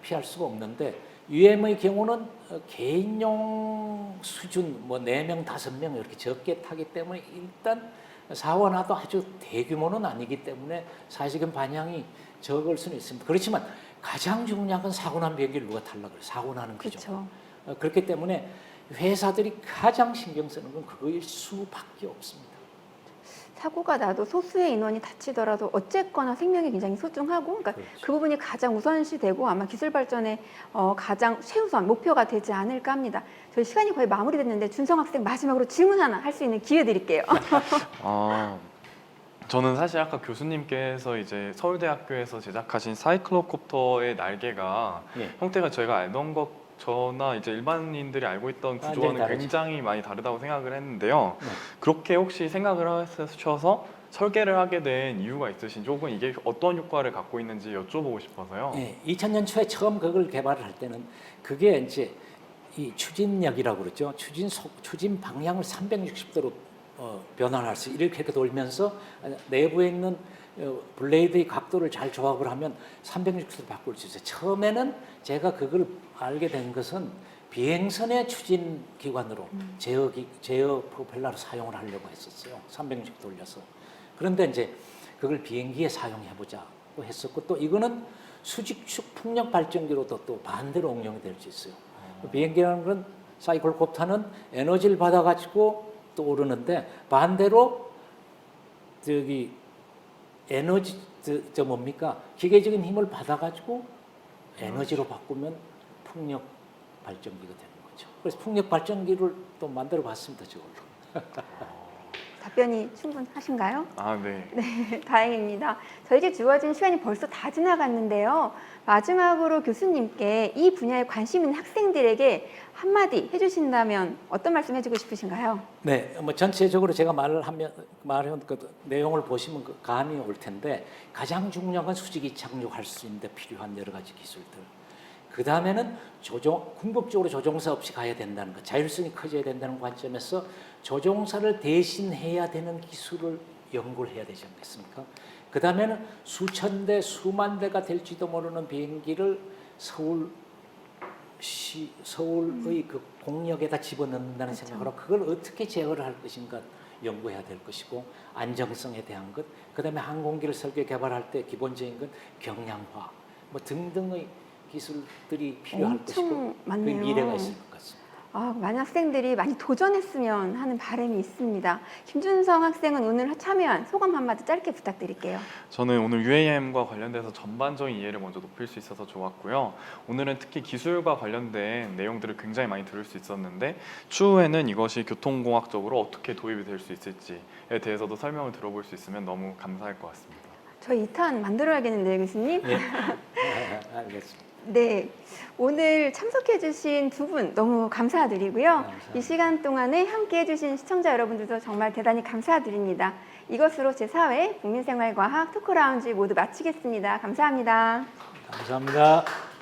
피할 수가 없는데 UM의 경우는 개인용 수준 뭐 4명, 5명 이렇게 적게 타기 때문에 일단 사고가 나도 아주 대규모는 아니기 때문에 사실은 반향이 적을 수는 있습니다. 그렇지만 가장 중요한 건 사고 난 비행기를 누가 타려고 그래요. 사고 나는 거죠. 그렇기 때문에 회사들이 가장 신경 쓰는 건 그거일 수밖에 없습니다. 사고가 나도 소수의 인원이 다치더라도 어쨌거나 생명이 굉장히 소중하고 그러니까 그렇죠. 그 부분이 가장 우선시되고 아마 기술 발전의 가장 최우선 목표가 되지 않을까 합니다. 저희 시간이 거의 마무리됐는데 준성 학생 마지막으로 질문 하나 할 수 있는 기회 드릴게요. 저는 사실 아까 교수님께서 이제 서울대학교에서 제작하신 사이클롭콥터의 날개가 형태가 저희가 알던 것 저나 이제 일반인들이 알고 있던 구조와는 굉장히 많이 다르다고 생각을 했는데요. 그렇게 혹시 생각을 하셔서 설계를 하게 된 이유가 있으신지 혹은 이게 어떤 효과를 갖고 있는지 여쭤보고 싶어서요. 네, 2000년 초에 처음 그걸 개발을 할 때는 그게 이제 이 추진력이라고 그러죠. 추진 방향을 360도로 변환할 수 이렇게 돌면서 내부에 있는 블레이드의 각도를 잘 조합을 하면 360도로 바꿀 수 있어요. 처음에는 제가 그걸 알게 된 것은 비행선의 추진 기관으로 제어 프로펠러를 사용을 하려고 했었어요. 360도 돌려서. 그런데 이제 그걸 비행기에 사용해 보자고 했었고 또 이거는 수직축 풍력 발전기로도 또 반대로 응용이 될 수 있어요. 비행기라는 건 사이클롭터는 에너지를 받아가지고 또 오르는데 반대로 저기 에너지 뭡니까 기계적인 힘을 받아가지고 에너지로 바꾸면 풍력 발전기가 되는 거죠. 그래서 풍력 발전기를 또 만들어 봤습니다, 저걸로. 답변이 충분하신가요? 네. 네, 다행입니다. 저에게 주어진 시간이 벌써 다 지나갔는데요. 마지막으로 교수님께 이 분야에 관심 있는 학생들에게 한마디 해주신다면 어떤 말씀 해주고 싶으신가요? 네, 뭐 전체적으로 제가 말한 그 내용을 보시면 그 감이 올 텐데 가장 중요한 건 수직이 착륙할 수 있는데 필요한 여러 가지 기술들. 그 다음에는 궁극적으로 조종사 없이 가야 된다는 것, 자율성이 커져야 된다는 관점에서 조종사를 대신해야 되는 기술을 연구를 해야 되지 않겠습니까? 그 다음에는 수천 대, 수만 대가 될지도 모르는 비행기를 서울의 그 공역에다 집어넣는다는 생각으로 그걸 어떻게 제어를 할 것인가 연구해야 될 것이고 안정성에 대한 것, 그다음에 항공기를 설계 개발할 때 기본적인 건 경량화 뭐 등등의 기술들이 필요할 것이고 엄청 그 많네요. 미래가 있을 것 같습니다. 많은 학생들이 많이 도전했으면 하는 바람이 있습니다. 김준성 학생은 오늘 참여한 소감 한마디 짧게 부탁드릴게요. 저는 오늘 UAM과 관련돼서 전반적인 이해를 먼저 높일 수 있어서 좋았고요. 오늘은 특히 기술과 관련된 내용들을 굉장히 많이 들을 수 있었는데 추후에는 이것이 교통공학적으로 어떻게 도입이 될 수 있을지에 대해서도 설명을 들어볼 수 있으면 너무 감사할 것 같습니다. 저희 2탄 만들어야겠는데요, 교수님? 예. 알겠습니다. 네, 오늘 참석해주신 두 분 너무 감사드리고요. 감사합니다. 이 시간 동안에 함께해주신 시청자 여러분들도 정말 대단히 감사드립니다. 이것으로 제4회 국민생활과학 토크라운지 모두 마치겠습니다. 감사합니다. 감사합니다.